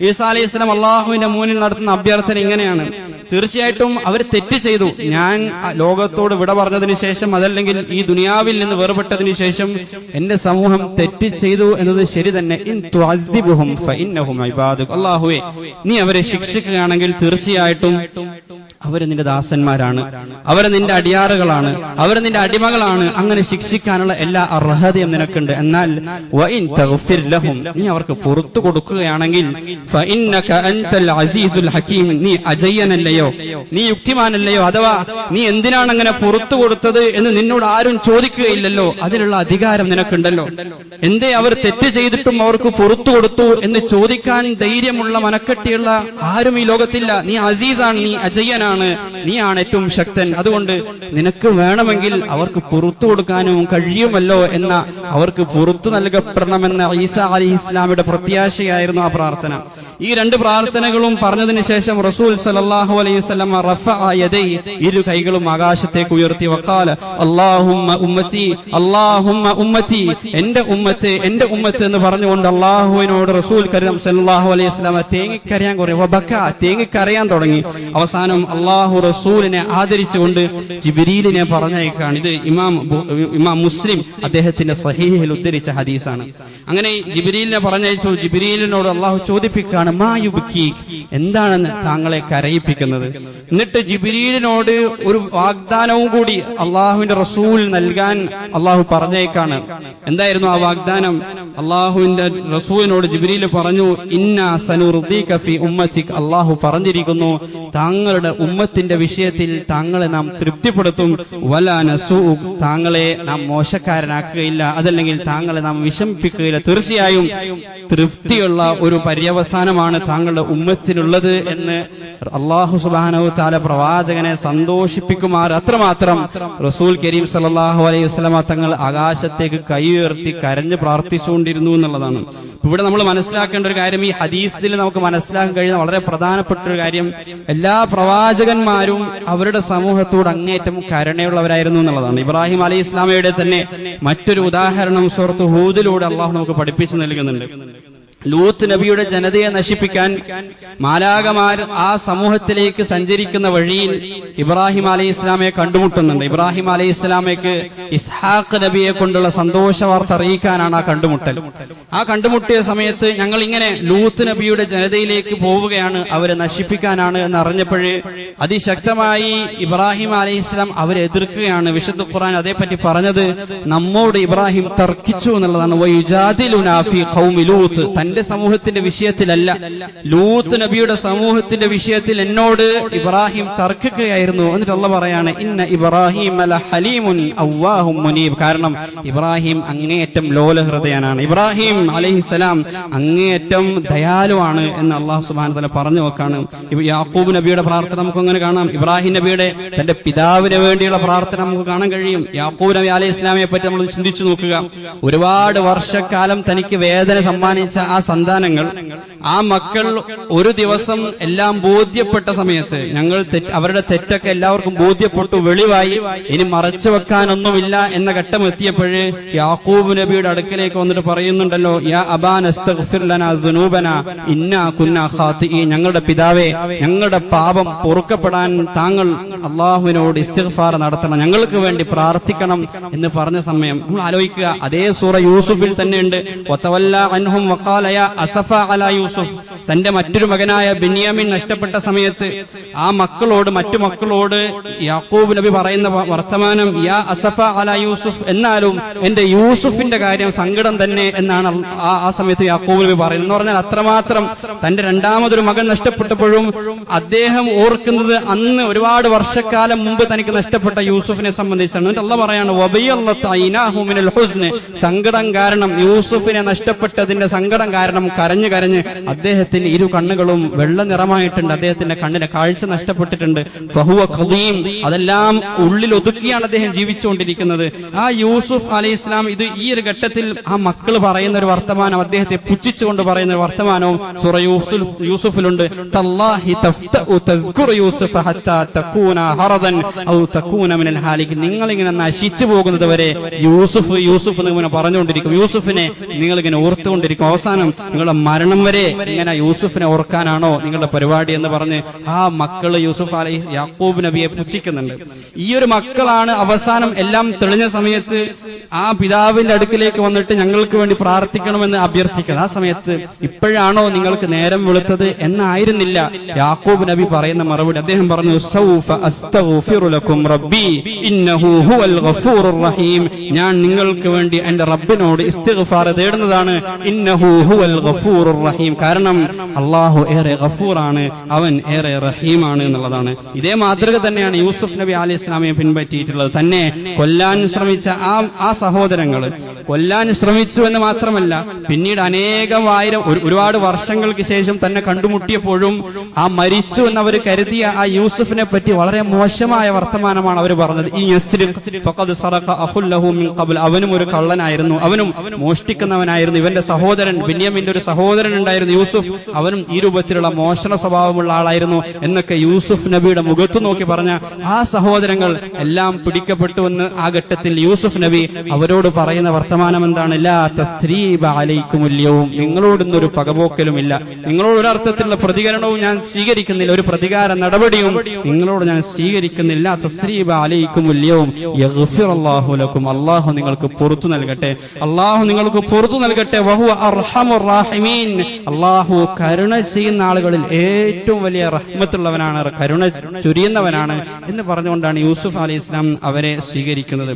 ഈസാ അലൈഹിസ്സലാം അള്ളാഹുവിന്റെ മുന്നിൽ നടത്തുന്ന അഭ്യർത്ഥന ഇങ്ങനെയാണ്: തീർച്ചയായിട്ടും അവർ തെറ്റ് ചെയ്തു. ഞാൻ ലോകത്തോട് വിട പറഞ്ഞതിന് ശേഷം, അതല്ലെങ്കിൽ ഈ ദുനിയാവിൽ നിന്ന് വേർപെട്ടതിന് ശേഷം എന്റെ സമൂഹം തെറ്റ് ചെയ്തു എന്നത് ശരി തന്നെ. ഇൻ തുഅസ്സിബുഹും ഫഇന്നഹും ഇബാദുക. അല്ലാഹുവേ, നീ അവരെ ശിക്ഷിക്കുകയാണെങ്കിൽ തീർച്ചയായിട്ടും അവർ നിന്റെ ദാസന്മാരാണ്, അവർ നിന്റെ അടിയാറുകളാണ്, അവർ നിന്റെ അടിമകളാണ്. അങ്ങനെ ശിക്ഷിക്കാനുള്ള എല്ലാ അർഹതയും നിനക്കുണ്ട്. എന്നാൽ വഇൻ തഗ്ഫിർ ലഹും, നീ അവർക്ക് പുറത്തു കൊടുക്കുകയാണെങ്കിൽ ഫഇന്നക അൻതൽ അസീസുൽ ഹകീം, നീ അജയ്യനല്ലയോ, നീ യുക്തിമാനല്ലയോ? അഥവാ നീ എന്തിനാണ് അങ്ങനെ പുറത്തു കൊടുത്തത് എന്ന് നിന്നോട് ആരും ചോദിക്കുകയില്ലല്ലോ, അതിനുള്ള അധികാരം നിനക്കുണ്ടല്ലോ. എന്തേ അവർ തെറ്റ് ചെയ്തിട്ടും അവർക്ക് പുറത്തു കൊടുത്തു എന്ന് ചോദിക്കാൻ ധൈര്യമുള്ള, മനക്കെട്ടിയുള്ള ആരും ഈ ലോകത്തില്ല. നീ അസീസാണ്, നീ അജയ്യനാണ്, നീയാണ് ഏറ്റവും ശക്തൻ. അതുകൊണ്ട് നിനക്ക് വേണമെങ്കിൽ അവർക്ക് പുറത്തു കൊടുക്കാനും കഴിയുമല്ലോ എന്ന, അവർക്ക് പുറത്തു നൽകപ്പെടണമെന്ന ഈസാ അലൈഹിസ്സലാമിന്റെ പ്രത്യാശയായിരുന്നു ആ പ്രാർത്ഥന. ഈ രണ്ട് പ്രാർത്ഥനകളും പറഞ്ഞതിന് ശേഷം റസൂൽ സല്ലല്ലാഹു അലൈഹി വസല്ലം റഫഅ യദൈഹി, ഇരു കൈകളും ആകാശത്തേക്ക് ഉയർത്തി, വഖാല അല്ലാഹുമ്മ ഉമ്മത്തി, അല്ലാഹുമ്മ ഉമ്മത്തി, എന്റെ ഉമ്മത്ത്, എന്റെ ഉമ്മത്ത് എന്ന് പറഞ്ഞുകൊണ്ട് അല്ലാഹുവിനോട് റസൂൽ കരീം സല്ലല്ലാഹു അലൈഹി വസല്ലം തേങ്ങിക്കരയാൻ തുടങ്ങി. വബക, തേങ്ങിക്കരയാൻ തുടങ്ങി. അവസാനം അല്ലാഹു റസൂലിനെ ആദരിച്ചുകൊണ്ട് ജിബ്രീലിനെ പറഞ്ഞയക്കാണ്. ഇത് ഇമാം മുസ്ലിം അദ്ദേഹത്തിന്റെ സഹീഹിൽ ഉദ്ധരിച്ച ഹദീസാണ്. അങ്ങനെ ജിബ്രീലിനെ പറഞ്ഞയച്ചു. ജിബ്രീലിനോട് അല്ലാഹു ചോദിപ്പിക്കുകയാണ്, മാ യുബ്കീക്, എന്താണ് താങ്കളെ കരയിപ്പിക്കുന്നത്? എന്നിട്ട് ജിബ്രീലിനോട് ഒരു വാഗ്ദാനവും കൂടി അള്ളാഹുവിന്റെ റസൂൽ നൽകാൻ അള്ളാഹു പറഞ്ഞേക്കാണ്. എന്തായിരുന്നു ആ വാഗ്ദാനം? അള്ളാഹുവിന്റെ റസൂലിനോട് ജിബ്രീൽ പറഞ്ഞു, ഇന്നാ സനുർദീക ഫീ ഉമ്മതിക, അള്ളാഹു പറഞ്ഞിരിക്കുന്നു താങ്കളുടെ ഉമ്മത്തിന്റെ വിഷയത്തിൽ താങ്കളെ നാം തൃപ്തിപ്പെടുത്തും. വലാ നസൂഖ്, താങ്കളെ നാം മോശക്കാരനാക്കുകയില്ല, അതല്ലെങ്കിൽ താങ്കളെ നാം വിഷമിപ്പിക്കുകയില്ല. തീർച്ചയായും തൃപ്തിയുള്ള ഒരു പര്യവസാനമാണ് താങ്കളുടെ ഉമ്മത്തിനുള്ളത് എന്ന് അല്ലാഹു സുബ്ഹാനഹു വ തആല പ്രവാചകനെ സന്തോഷിപ്പിക്കുമാർ അത്രമാത്രം റസൂൽ കരീം സല്ലല്ലാഹു അലൈഹി വസല്ലമ തങ്ങൾ ആകാശത്തേക്ക് കൈ ഉയർത്തി കരഞ്ഞ് പ്രാർത്ഥിച്ചുകൊണ്ടിരുന്നു എന്നുള്ളതാണ്. ഇവിടെ നമ്മൾ മനസ്സിലാക്കേണ്ട ഒരു കാര്യം, ഈ ഹദീസിൽ നമുക്ക് മനസ്സിലാക്കാൻ കഴിയുന്ന വളരെ പ്രധാനപ്പെട്ട ഒരു കാര്യം, എല്ലാ പ്രവാചകന്മാരും അവരുടെ സമൂഹത്തോട് അങ്ങേയറ്റം കരുണയുള്ളവരായിരുന്നു എന്നുള്ളതാണ്. ഇബ്രാഹിം അലൈഹി ഇസ്ലാമയുടെ തന്നെ മറ്റൊരു ഉദാഹരണം സൂറത്ത് ഹൂദിലൂടെ അള്ളാഹു നമുക്ക് പഠിപ്പിച്ചു നൽകുന്നുണ്ട്. ലൂത്ത് നബിയുടെ ജനതയെ നശിപ്പിക്കാൻ മാലാകമാർ ആ സമൂഹത്തിലേക്ക് സഞ്ചരിക്കുന്ന വഴിയിൽ ഇബ്രാഹിം അലൈഹി ഇസ്ലാമയെ കണ്ടുമുട്ടുന്നുണ്ട്. ഇബ്രാഹിം അലൈഹി ഇസ്ലാമയ്ക്ക് ഇസ്ഹാഖ് നബിയെ കൊണ്ടുള്ള സന്തോഷ വാർത്ത അറിയിക്കാനാണ് ആ കണ്ടുമുട്ടൽ. ആ കണ്ടുമുട്ടിയ സമയത്ത് ഞങ്ങൾ ഇങ്ങനെ ലൂത്ത് നബിയുടെ ജനതയിലേക്ക് പോവുകയാണ്, അവരെ നശിപ്പിക്കാനാണ് എന്ന് അറിഞ്ഞപ്പോഴേ അതിശക്തമായി ഇബ്രാഹിം അലൈഹി ഇസ്ലാം അവരെ എതിർക്കുകയാണ്. വിശുദ്ധ ഖുർആൻ അതേപറ്റി പറഞ്ഞത് നമ്മോട് ഇബ്രാഹിം തർക്കിച്ചു എന്നുള്ളതാണ്. വയുജാദിലുനാ ഫീ ഖൗമി ലൂത്ത്, തന്റെ സമൂഹത്തിന്റെ വിഷയത്തിലല്ല, ലൂത്ത് നബിയുടെ സമൂഹത്തിന്റെ വിഷയത്തിൽ എന്നോട് ഇബ്രാഹിം തർക്കിക്കുകയായിരുന്നു. എന്നിട്ട് അല്ലാഹു പറയാണ്, ഇന്ന ഇബ്രാഹിം ലഹലീമുൻ അവ്വാഹും മുനീബ്, കാരണം ഇബ്രാഹിം അങ്ങേയറ്റം ലോലഹൃദയനാണ്, ഇബ്രാഹിം അലൈഹിസ്സലാം അങ്ങേയറ്റം ദയാലുവാണ് എന്ന് അല്ലാഹു സുബ്ഹാനഹു വ തആല പറഞ്ഞു വെക്കാണ്. യാക്കൂബ് നബിയുടെ പ്രാർത്ഥന നമുക്ക് അങ്ങനെ കാണാം. ഇബ്രാഹിം നബിയുടെ തന്റെ പിതാവിന് വേണ്ടിയുള്ള പ്രാർത്ഥന നമുക്ക് കാണാൻ കഴിയും. യാക്കൂബ് നബി അലൈഹി ഇസ്ലാമിയെ പറ്റി നമ്മൾ ചിന്തിച്ചു നോക്കുക. ഒരുപാട് വർഷക്കാലം തനിക്ക് വേദന സമ്മാനിച്ച ആ സന്താനങ്ങൾ, ആ മക്കൾ ഒരു ദിവസം എല്ലാം ബോധ്യപ്പെട്ട സമയത്ത്, അവരുടെ തെറ്റൊക്കെ എല്ലാവർക്കും ബോധ്യപ്പെട്ടു, വെളിവായി, ഇനി മറച്ചു വെക്കാനൊന്നുമില്ല എന്ന ഘട്ടം എത്തിയപ്പോഴേ യാക്കൂബ് നബിയുടെ അടുക്കലേക്ക് വന്നിട്ട് പറയുന്നുണ്ടല്ലോ, യാ അബാന അസ്തഗ്ഫിർ ലനാ ദുനൂബനാ ഇന്നാ കുന്നാ ഖാതിഈൻ, ഞങ്ങളുടെ പിതാവേ, ഞങ്ങളുടെ പാപം പൊറുക്കപ്പെടാൻ താങ്കൾ അള്ളാഹുവിനോട് ഇസ്തിഗ്ഫാർ നടത്തണം, ഞങ്ങൾക്ക് വേണ്ടി പ്രാർത്ഥിക്കണം എന്ന് പറഞ്ഞ സമയം നമ്മൾ ആലോചിക്കുക. അതേ സൂറ യൂസുഫിൽ തന്നെയുണ്ട്, വതവല്ല അൻഹും വഖാല യാ അസഫ അലാ യൂസുഫ്, തന്റെ മറ്റൊരു മകനായ ബെന്യാമിൻ നഷ്ടപ്പെട്ട സമയത്ത് ആ മറ്റു മക്കളോട് യാക്കൂബ് നബി പറയുന്ന വർത്തമാനം, യാ അസഫ അല യൂസുഫ്, എന്നാലും എന്റെ യൂസുഫിന്റെ കാര്യം സങ്കടം തന്നെ എന്നാണ് ആ സമയത്ത് യാക്കൂബ് നബി പറയുന്നത്. എന്ന് പറഞ്ഞാൽ അത്രമാത്രം തന്റെ രണ്ടാമതൊരു മകൻ നഷ്ടപ്പെട്ടപ്പോഴും അദ്ദേഹം ഓർക്കുന്നത് അന്ന് ഒരുപാട് വർഷക്കാലം മുമ്പ് തനിക്ക് നഷ്ടപ്പെട്ട യൂസുഫിനെ സംബന്ധിച്ചാണ്. എന്നിട്ട് അല്ലാഹ് പറയാണ്, വബിയല്ലതൈനാഹു മിനൽ ഹുസ്ന്, സങ്കടം കാരണം, യൂസുഫിനെ നഷ്ടപ്പെട്ടതിന്റെ സങ്കടം കാരണം കരഞ്ഞു കരഞ്ഞ് അദ്ദേഹത്തിന്റെ ഇരു കണ്ണുകളും വെള്ള നിറമായിട്ടുണ്ട്, അദ്ദേഹത്തിന്റെ കണ്ണിന്റെ കാഴ്ച നഷ്ടപ്പെട്ടിട്ടുണ്ട്. ഫഹുവ ഖദീം, അതെല്ലാം ഉള്ളിൽ ഒതുക്കിയാണ് അദ്ദേഹം ജീവിച്ചുകൊണ്ടിരിക്കുന്നത്. ആ യൂസുഫ് അലൈഹിസ്സലാം ഇത് ഈ ഒരു ഘട്ടത്തിൽ ആ മക്കൾ പറയുന്ന ഒരു വർത്തമാനം, അദ്ദേഹത്തെ പുച്ഛിച്ചുകൊണ്ട് പറയുന്ന ഒരു വർത്തമാനവും സൂറ യൂസുഫിലുണ്ട്. തല്ലാഹി തഫ്തഉ തസ്കുറു യൂസുഫ ഹത്താ തകൂന ഹറദൻ ഔ തകൂന മിനൽ ഹാലിക്, നിങ്ങൾ ഇങ്ങനെ നശിച്ചു പോകുന്നത് വരെ യൂസുഫ് എന്ന് ഇങ്ങനെ പറഞ്ഞുകൊണ്ടിരിക്കും, യൂസുഫിനെ നിങ്ങൾ ഇങ്ങനെ ഓർത്തുകൊണ്ടിരിക്കും, അവസാനം നിങ്ങളുടെ മരണം വരെ ഇങ്ങനെ യൂസുഫിനെ ഓർക്കാനാണോ നിങ്ങളുടെ പരിപാടി എന്ന് പറഞ്ഞ് ആ മക്കള് യൂസുഫ് യാക്കൂബ് നബിയെ പുച്ഛിക്കുന്നുണ്ട്. ഈ ഒരു മക്കളാണ് അവസാനം എല്ലാം തെളിഞ്ഞ സമയത്ത് ആ പിതാവിന്റെ അടുക്കിലേക്ക് വന്നിട്ട് ഞങ്ങൾക്ക് വേണ്ടി പ്രാർത്ഥിക്കണമെന്ന് അഭ്യർത്ഥിക്കുന്നത്. ആ സമയത്ത് ഇപ്പോഴാണോ നിങ്ങൾക്ക് നേരം വെളുത്തത് എന്നായിരുന്നില്ല യാക്കൂബ് നബി പറയുന്ന മറുപടി. അദ്ദേഹം പറഞ്ഞു, സൗഫ അസ്തഗ്ഫിറു ലക്കും റബ്ബി ഇന്നഹു ഹുവൽ ഗഫൂറുർ റഹീം, ഞാൻ നിങ്ങൾക്ക് വേണ്ടി എന്റെ റബ്ബിനോട് ഇസ്തിഗ്ഫാർ തേടുന്നതാണ്. ഇന്നഹു ഹുവൽ ഗഫൂറുർ റഹീം, കാരണം അല്ലാഹു ഏറെ ഗഫൂറാണ്, അവൻ ഏറെ റഹീമാണ് എന്നുള്ളതാണ്. ഇതേ മാതൃക തന്നെയാണ് യൂസുഫ് നബി അലൈഹി ഇസ്ലാമിയെ പിൻപറ്റിയിട്ടുള്ളത്. തന്നെ കൊല്ലാൻ ശ്രമിച്ച ആ സഹോദരങ്ങള് കൊല്ലാൻ ശ്രമിച്ചു എന്ന് മാത്രമല്ല, പിന്നീട് ഒരുപാട് വർഷങ്ങൾക്ക് ശേഷം തന്നെ കണ്ടുമുട്ടിയപ്പോഴും ആ മരിച്ചു എന്നവർ കരുതിയ ആ യൂസുഫിനെ പറ്റി വളരെ മോശമായ വർത്തമാനമാണ് അവർ പറഞ്ഞത്. ഈ അവനും ഒരു കള്ളനായിരുന്നു, അവനും മോഷ്ടിക്കുന്നവനായിരുന്നു, ഇവന്റെ സഹോദരൻ ബെന്യാമിന്റെ ഒരു സഹോദരൻ ഉണ്ടായിരുന്നു യൂസുഫ്, അവനും ഈ രൂപത്തിലുള്ള മോഷണ സ്വഭാവമുള്ള ആളായിരുന്നു എന്നൊക്കെ യൂസുഫ് നബിയുടെ മുഖത്തു നോക്കി പറഞ്ഞ ആ സഹോദരങ്ങൾ എല്ലാം പിടിക്കപ്പെട്ടുവെന്ന് ആ ഘട്ടത്തിൽ യൂസുഫ് നബി അവരോട് പറയുന്ന വർത്തമാനം എന്താണ്? ലാ തസ്രീബ അലൈക്കുമുൽ യൗം, നിങ്ങളോടൊന്നൊരു പകപോക്കലുമില്ല, നിങ്ങളോട് ഒരർത്ഥത്തിലുള്ള പ്രതികരണവും ഞാൻ സ്വീകരിക്കുന്നില്ല, ഒരു പ്രതികാര നടപടിയും നിങ്ങളോട് ഞാൻ സ്വീകരിക്കുന്നില്ല. തസ്രീബ അലൈക്കുമുൽ യൗം യഗ്ഫിറുല്ലാഹു ലക്കും, അല്ലാഹു നിങ്ങൾക്ക് പുറത്തു നൽകട്ടെ, അല്ലാഹു നിങ്ങൾക്ക് പുറത്തു നൽകട്ടെ. വഹുവ അർഹമുർ റഹീമീൻ, അല്ലാഹു കരുണ ചെയ്യുന്ന ആളുകളിൽ ഏറ്റവും വലിയ റഹ്മത്തുള്ളവനാണ്, കരുണ ചൊരിയുന്നവനാണ് എന്ന് പറഞ്ഞുകൊണ്ടാണ് യൂസുഫ് അലൈഹി ഇസ്ലാം അവരെ സ്വീകരിക്കുന്നത്.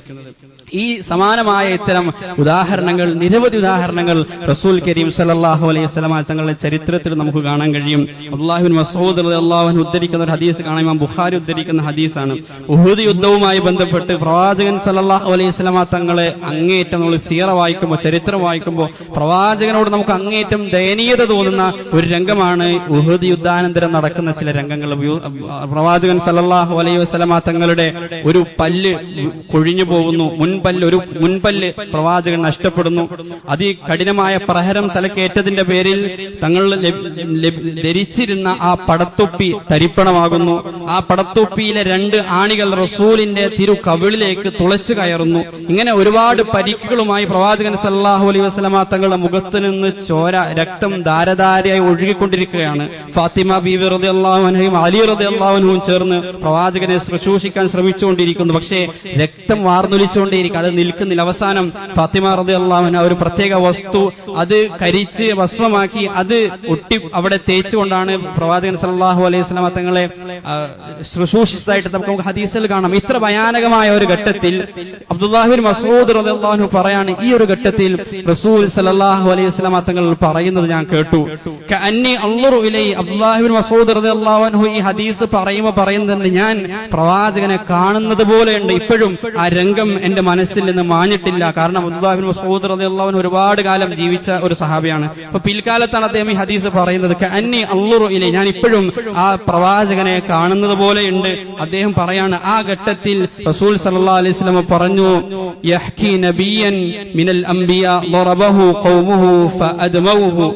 ഈ സമാനമായ ഇത്തരം ഉദാഹരണങ്ങൾ, നിരവധി ഉദാഹരണങ്ങൾ റസൂൽ കരീം സല്ലല്ലാഹു അലൈഹി വസല്ലം തങ്ങളുടെ ചരിത്രത്തിൽ നമുക്ക് കാണാൻ കഴിയും. അബ്ദുല്ലാഹി ഇബ്നു മസ്ഊദ് റളിയല്ലാഹു അൻഹു ഉദ്ധരിക്കുന്ന ഒരു ഹദീസ് കാണാം, ഇമാം ബുഖാരി ഉദ്ധരിക്കുന്ന ഹദീസാണ്. ഉഹുദ് യുദ്ധവുമായി ബന്ധപ്പെട്ട് പ്രവാചകൻ സല്ലല്ലാഹു അലൈഹി വസല്ലം തങ്ങളെ അങ്ങേയറ്റം നമ്മൾ സീറ വായിക്കുമ്പോൾ, ചരിത്രം വായിക്കുമ്പോൾ പ്രവാചകനോട് നമുക്ക് അങ്ങേയറ്റം ദയനീയത തോന്നുന്ന ഒരു രംഗമാണ് ഉഹുദ് യുദ്ധാനന്തരം നടക്കുന്ന ചില രംഗങ്ങൾ. പ്രവാചകൻ സല്ലല്ലാഹു അലൈഹി വസല്ലം തങ്ങളുടെ ഒരു പല്ല് കൊഴിഞ്ഞു പോകുന്നു, ഒരു മുൻപല്ല് പ്രവാചകൻ നഷ്ടപ്പെടുന്നു. അതികഠിനമായ പ്രഹരം തലക്കേറ്റതിന്റെ പേരിൽ തങ്ങൾ ധരിച്ചിരുന്ന ആ പടത്തൊപ്പി തരിപ്പണമാകുന്നു. ആ പടത്തൊപ്പിയിലെ 2 ആണികൾ റസൂലിന്റെ തിരു കവിളിലേക്ക് തുളച്ചു കയറുന്നു. ഇങ്ങനെ ഒരുപാട് പരിക്കുകളുമായി പ്രവാചകൻ സല്ലല്ലാഹു അലൈഹി വസല്ലം തങ്ങളുടെ മുഖത്ത് നിന്ന് ചോര, രക്തം ധാരധാരയായി ഒഴുകിക്കൊണ്ടിരിക്കുകയാണ്. ഫാത്തിമ ബീവി റളിയല്ലാഹു അൻഹയും അലി റളിയല്ലാഹു അൻഹുവും ചേർന്ന് പ്രവാചകനെ ശുശ്രൂഷിക്കാൻ ശ്രമിച്ചുകൊണ്ടിരിക്കുന്നു. പക്ഷേ രക്തം വാർന്നൊലിച്ചുകൊണ്ടേയിരിക്കും, അത് നിൽക്കുന്നില്ല. അവസാനം ഫാത്തിമ റളിയല്ലാഹു അൻഹ ഒരു പ്രത്യേക വസ്തു അത് കരിച്ച് ഭസ്മമാക്കി അത് ഒട്ടി അവിടെ തേച്ചുകൊണ്ടാണ് പ്രവാചകൻ സല്ലല്ലാഹു അലൈഹി വസല്ലം തങ്ങളെ ശുശ്രൂഷിച്ചതായിട്ട് നമുക്ക് ഹദീസിൽ കാണാം. ഇത്ര ഭയാനകമായ ഒരു ഘട്ടത്തിൽ അബ്ദുല്ലാഹി ഇബ്നു മസ്ഊദ് റളിയല്ലാഹു അൻഹു പറയാണ്, ഈ ഒരു ഘട്ടത്തിൽ റസൂൽ സല്ലല്ലാഹു അലൈഹി വസല്ലം തങ്ങൾ പറയുന്നത് ഞാൻ കേട്ടു. കഅന്നി അൻദുറു ഇലൈ, അബ്ദുല്ലാഹി ഇബ്നു മസ്ഊദ് റളിയല്ലാഹു അൻഹു ഈ ഹദീസ് പറയുന്നത് ഞാൻ പ്രവാചകനെ കാണുന്നത് പോലെയുണ്ട്. ഇപ്പോഴും ആ രംഗം എന്റെ മനസ്സിൽ നിന്ന് മാഞ്ഞിട്ടില്ല. കാരണം അബ്ദുല്ലാഹി ഇബ്നു മസ്ഊദ് റളിയല്ലാഹു അൻഹു ഒരുപാട് കാലം ജീവിച്ച ഒരു സഹാബിയാണ്. അപ്പൊ പിൽക്കാലത്താണ് അദ്ദേഹം ഈ ഹദീസ് പറയുന്നത്. കഅന്നി അൻദുറു ഇലൈ, ഞാൻ ഇപ്പോഴും ആ പ്രവാചകനെ കാണുന്നത് പോലെയുണ്ട്. അദ്ദേഹം പറയാണ്, ആ ഘട്ടത്തിൽ റസൂൽ സല്ലല്ലാഹു അലൈഹി വസല്ലം പറഞ്ഞു, യഹ്കി നബിയൻ മിനൽ അംബിയാ ളറബഹു ഖൗമുഹു ഫഅദ്മൗഹു.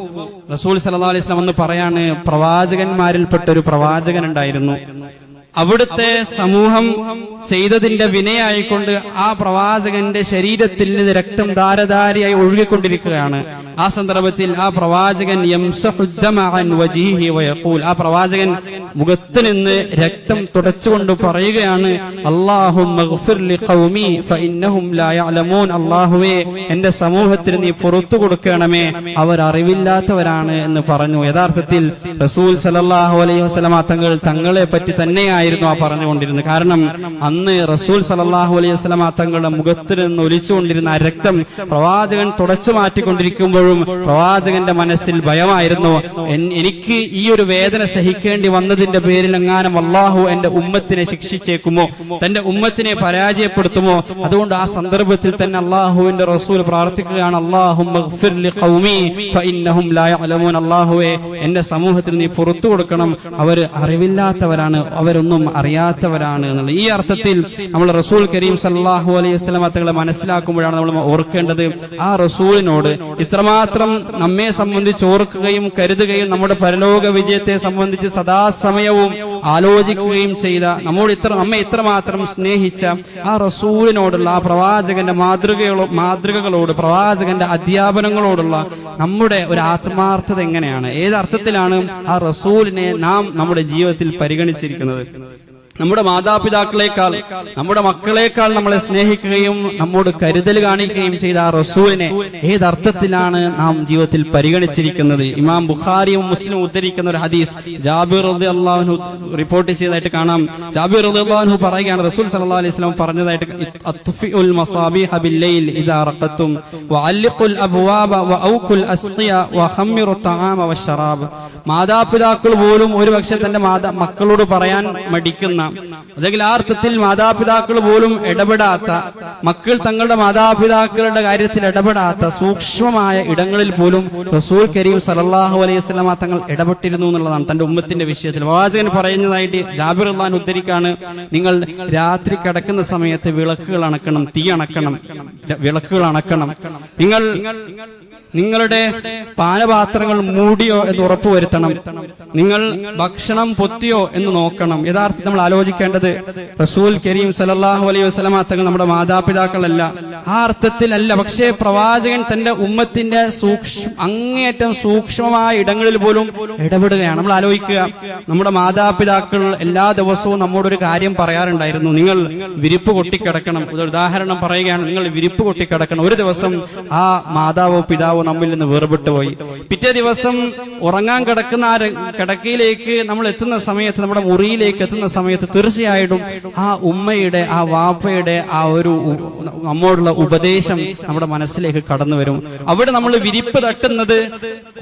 റസൂൽ സല്ലല്ലാഹു അലൈഹി വസല്ലം എന്ന് പറയാണ്, പ്രവാചകന്മാരിൽപ്പെട്ട ഒരു പ്രവാചകൻ ഉണ്ടായിരുന്നു, അവിടുത്തെ സമൂഹം ചെയ്തതിന്റെ വിനയായിക്കൊണ്ട് ആ പ്രവാചകന്റെ ശരീരത്തിൽ നിന്ന് രക്തം ധാരധാരയായി ഒഴുകിക്കൊണ്ടിരിക്കുകയാണ്. ആ സന്ദർഭത്തിൽ ആ പ്രവാചകൻ ആ പ്രവാചകൻ മുഖത്ത് നിന്ന് രക്തം തുടച്ചുകൊണ്ട് പറയുകയാണ്, അല്ലാഹുമ്മ ഗ്ഫിർ ലിഖൗമി ഫഇന്നഹും ലാ യഅലമൂൻ. അല്ലാഹുവേ, എന്റെ സമൂഹത്തിന് നീ പുറത്തു കൊടുക്കണമേ, അവർ അറിവില്ലാത്തവരാണ് എന്ന് പറഞ്ഞു. യഥാർത്ഥത്തിൽ റസൂൽ സല്ലല്ലാഹു അലൈഹി വസല്ലമ തങ്ങളെ പറ്റി തന്നെയായിരുന്നു ആ പറഞ്ഞുകൊണ്ടിരുന്നത്. കാരണം അന്ന് റസൂൽ സല്ലല്ലാഹു അലൈഹി വസല്ലമ തങ്ങളുടെ മുഖത്ത് നിന്ന് ഒലിച്ചുകൊണ്ടിരുന്ന ആ രക്തം പ്രവാചകൻ തുടച്ചു മാറ്റിക്കൊണ്ടിരിക്കുമ്പോഴും പ്രവാചകന്റെ മനസ്സിൽ ഭയമായിരുന്നു, എനിക്ക് ഈ ഒരു വേദന സഹിക്കേണ്ടി വന്നതിന്റെ പേരിൽ എങ്ങാനും അല്ലാഹു എന്റെ ഉമ്മത്തിനെ ശിക്ഷിച്ചേക്കുമോ, തന്റെ ഉമ്മത്തിനെ പരാജയപ്പെടുത്തുമോ. അതുകൊണ്ട് ആ സന്ദർഭത്തിൽ തന്നെ അല്ലാഹുവിന്റെ റസൂൽ പ്രാർത്ഥിക്കുകയാണ്, അല്ലാഹുമ്മ ഗ്ഫിർ ലിഖൗമി ഫഇന്നഹും ലാ യഅലമൂൻ. അല്ലാഹുവേ, എന്റെ സമൂഹത്തിന് നീ പുറത്തു കൊടുക്കണം, അവർ അറിവില്ലാത്തവരാണ്, അവരൊന്നും അറിയാത്തവരാണ് എന്നുള്ള ഈ അർത്ഥത്തിൽ നമ്മൾ റസൂൽ കരീം സല്ലല്ലാഹു അലൈഹി വസല്ലം തങ്ങളെ മനസ്സിലാക്കുമ്പോഴാണ് നമ്മൾ ഓർക്കേണ്ടത്, ആ റസൂലിനോട് ഇത്രമാത്രം നമ്മെ സംബന്ധിച്ച് ഓർക്കുകയും കരുതുകയും നമ്മുടെ പരലോക വിജയത്തെ സംബന്ധിച്ച് സദാസമയവും ആലോചിക്കുകയും ചെയ്ത, നമ്മെ ഇത്രമാത്രം സ്നേഹിച്ച ആ റസൂലിനോടുള്ള, ആ പ്രവാചകന്റെ മാതൃകകളോട്, പ്രവാചകന്റെ അധ്യാപനങ്ങളോടുള്ള നമ്മുടെ ഒരു ആത്മാർത്ഥത എങ്ങനെയാണ്, ഏത് അർത്ഥത്തിലാണ് ആ റസൂലിനെ നാം നമ്മുടെ ജീവിതത്തിൽ പരിഗണിച്ചിരിക്കുന്നത്? നമ്മുടെ മാതാപിതാക്കളെക്കാൾ, നമ്മുടെ മക്കളെക്കാൾ നമ്മളെ സ്നേഹിക്കുകയും നമ്മോട് കരുതൽ കാണിക്കുകയും ചെയ്ത ആ റസൂലിനെ ഏതർത്ഥത്തിലാണ് നാം ജീവിതത്തിൽ പരിഗണിച്ചിരിക്കുന്നത്? ഇമാം ബുഖാരിയും മുസ്ലിം ഉദ്ധരിക്കുന്ന ഒരു ഹദീസ് ജാബിർ റളിയല്ലാഹു അൻഹു റിപ്പോർട്ട് ചെയ്തതായിട്ട് കാണാം. ജാബിർ റളിയല്ലാഹു അൻഹു പറയുകയാണ്, റസൂൽ സല്ലല്ലാഹു അലൈഹി വസല്ലം പറഞ്ഞതായിട്ട്, അത്ഫിഉൽ മസാബിഹ ബില്ലൈൽ ഇദാ റഖത്തും വഅല്ലിഖുൽ അബ്വാബ വഔകുൽ അസ്ഖിയ വഖമ്മിറു തആമ വശറാബ്. മാതാപിതാക്കൾ പോലും ഒരുപക്ഷെ തന്റെ മക്കളോട് പറയാൻ മടിക്കുന്ന, അല്ലെങ്കിൽ ആ അർത്ഥത്തിൽ മാതാപിതാക്കൾ പോലും ഇടപെടാത്ത, മക്കൾ തങ്ങളുടെ മാതാപിതാക്കളുടെ കാര്യത്തിൽ ഇടപെടാത്ത സൂക്ഷ്മമായ ഇടങ്ങളിൽ പോലും റസൂൽ കരീം സല്ലല്ലാഹു അലൈഹി വസല്ലമ തങ്ങൾ ഇടപെട്ടിരുന്നു എന്നുള്ളതാണ് തന്റെ ഉമ്മത്തിന്റെ വിഷയത്തിൽ. പ്രവാചകൻ പറയുന്നതായിട്ട് ജാബിർ റളിയല്ലാഹു അൻഹു ഉദ്ധരിക്കാണ്, നിങ്ങൾ രാത്രി കിടക്കുന്ന സമയത്ത് വിളക്കുകൾ അണക്കണം, തീ അണക്കണം, വിളക്കുകൾ അണക്കണം. നിങ്ങളുടെ പാനപാത്രങ്ങൾ മൂടിയോ എന്ന് ഉറപ്പുവരുത്തണം. നിങ്ങൾ ഭക്ഷണം പൊത്തിയോ എന്ന് നോക്കണം. യഥാർത്ഥത്തിൽ നമ്മൾ ആലോചിക്കേണ്ടത്, റസൂൽ കരീം സല്ലല്ലാഹു അലൈഹി വസല്ലമ തങ്ങൾ നമ്മുടെ മാതാപിതാക്കളല്ല, ആ അർത്ഥത്തിലല്ല. പക്ഷേ പ്രവാചകൻ തന്റെ ഉമ്മത്തിന്റെ അങ്ങേയറ്റം സൂക്ഷ്മമായ ഇടങ്ങളിൽ പോലും ഇടപെടുകയാണ്. നമ്മൾ ആലോചിക്കുക, നമ്മുടെ മാതാപിതാക്കൾ എല്ലാ ദിവസവും നമ്മോടൊരു കാര്യം പറയാറുണ്ടായിരുന്നു, നിങ്ങൾ വിരിപ്പ് കൊട്ടിക്കിടക്കണം. ഒരു ഉദാഹരണം പറയുകയാണ്, നിങ്ങൾ വിരിപ്പ് കൊട്ടിക്കിടക്കണം. ഒരു ദിവസം ആ മാതാവോ പിതാവോ നമ്മിൽ നിന്ന് വേർപെട്ടു പോയി. പിറ്റേ ദിവസം ഉറങ്ങാൻ കിടക്കുന്ന ആ കിടക്കയിലേക്ക് നമ്മൾ എത്തുന്ന സമയത്ത്, നമ്മുടെ മുറിയിലേക്ക് എത്തുന്ന സമയത്ത് തീർച്ചയായിട്ടും ആ ഉമ്മയുടെ, ആ വാപ്പയുടെ ആ ഒരു നമ്മോടുള്ള ഉപദേശം നമ്മുടെ മനസ്സിലേക്ക് കടന്നു വരും. അവിടെ നമ്മൾ വിരിപ്പ് തട്ടുന്നത്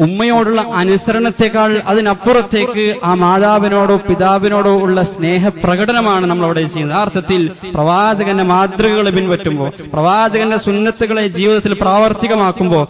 ഉമ്മയോടുള്ള അനുസരണത്തെക്കാൾ അതിനപ്പുറത്തേക്ക് ആ മാതാവിനോടോ പിതാവിനോടോ ഉള്ള സ്നേഹപ്രകടനമാണ് നമ്മൾ അവിടെ ചെയ്യുന്നത്. ആ അർത്ഥത്തിൽ പ്രവാചകന്റെ മാതൃകകൾ പിൻപറ്റുമ്പോൾ, പ്രവാചകന്റെ സുന്നത്തുകളെ ജീവിതത്തിൽ പ്രാവർത്തികമാക്കുമ്പോൾ,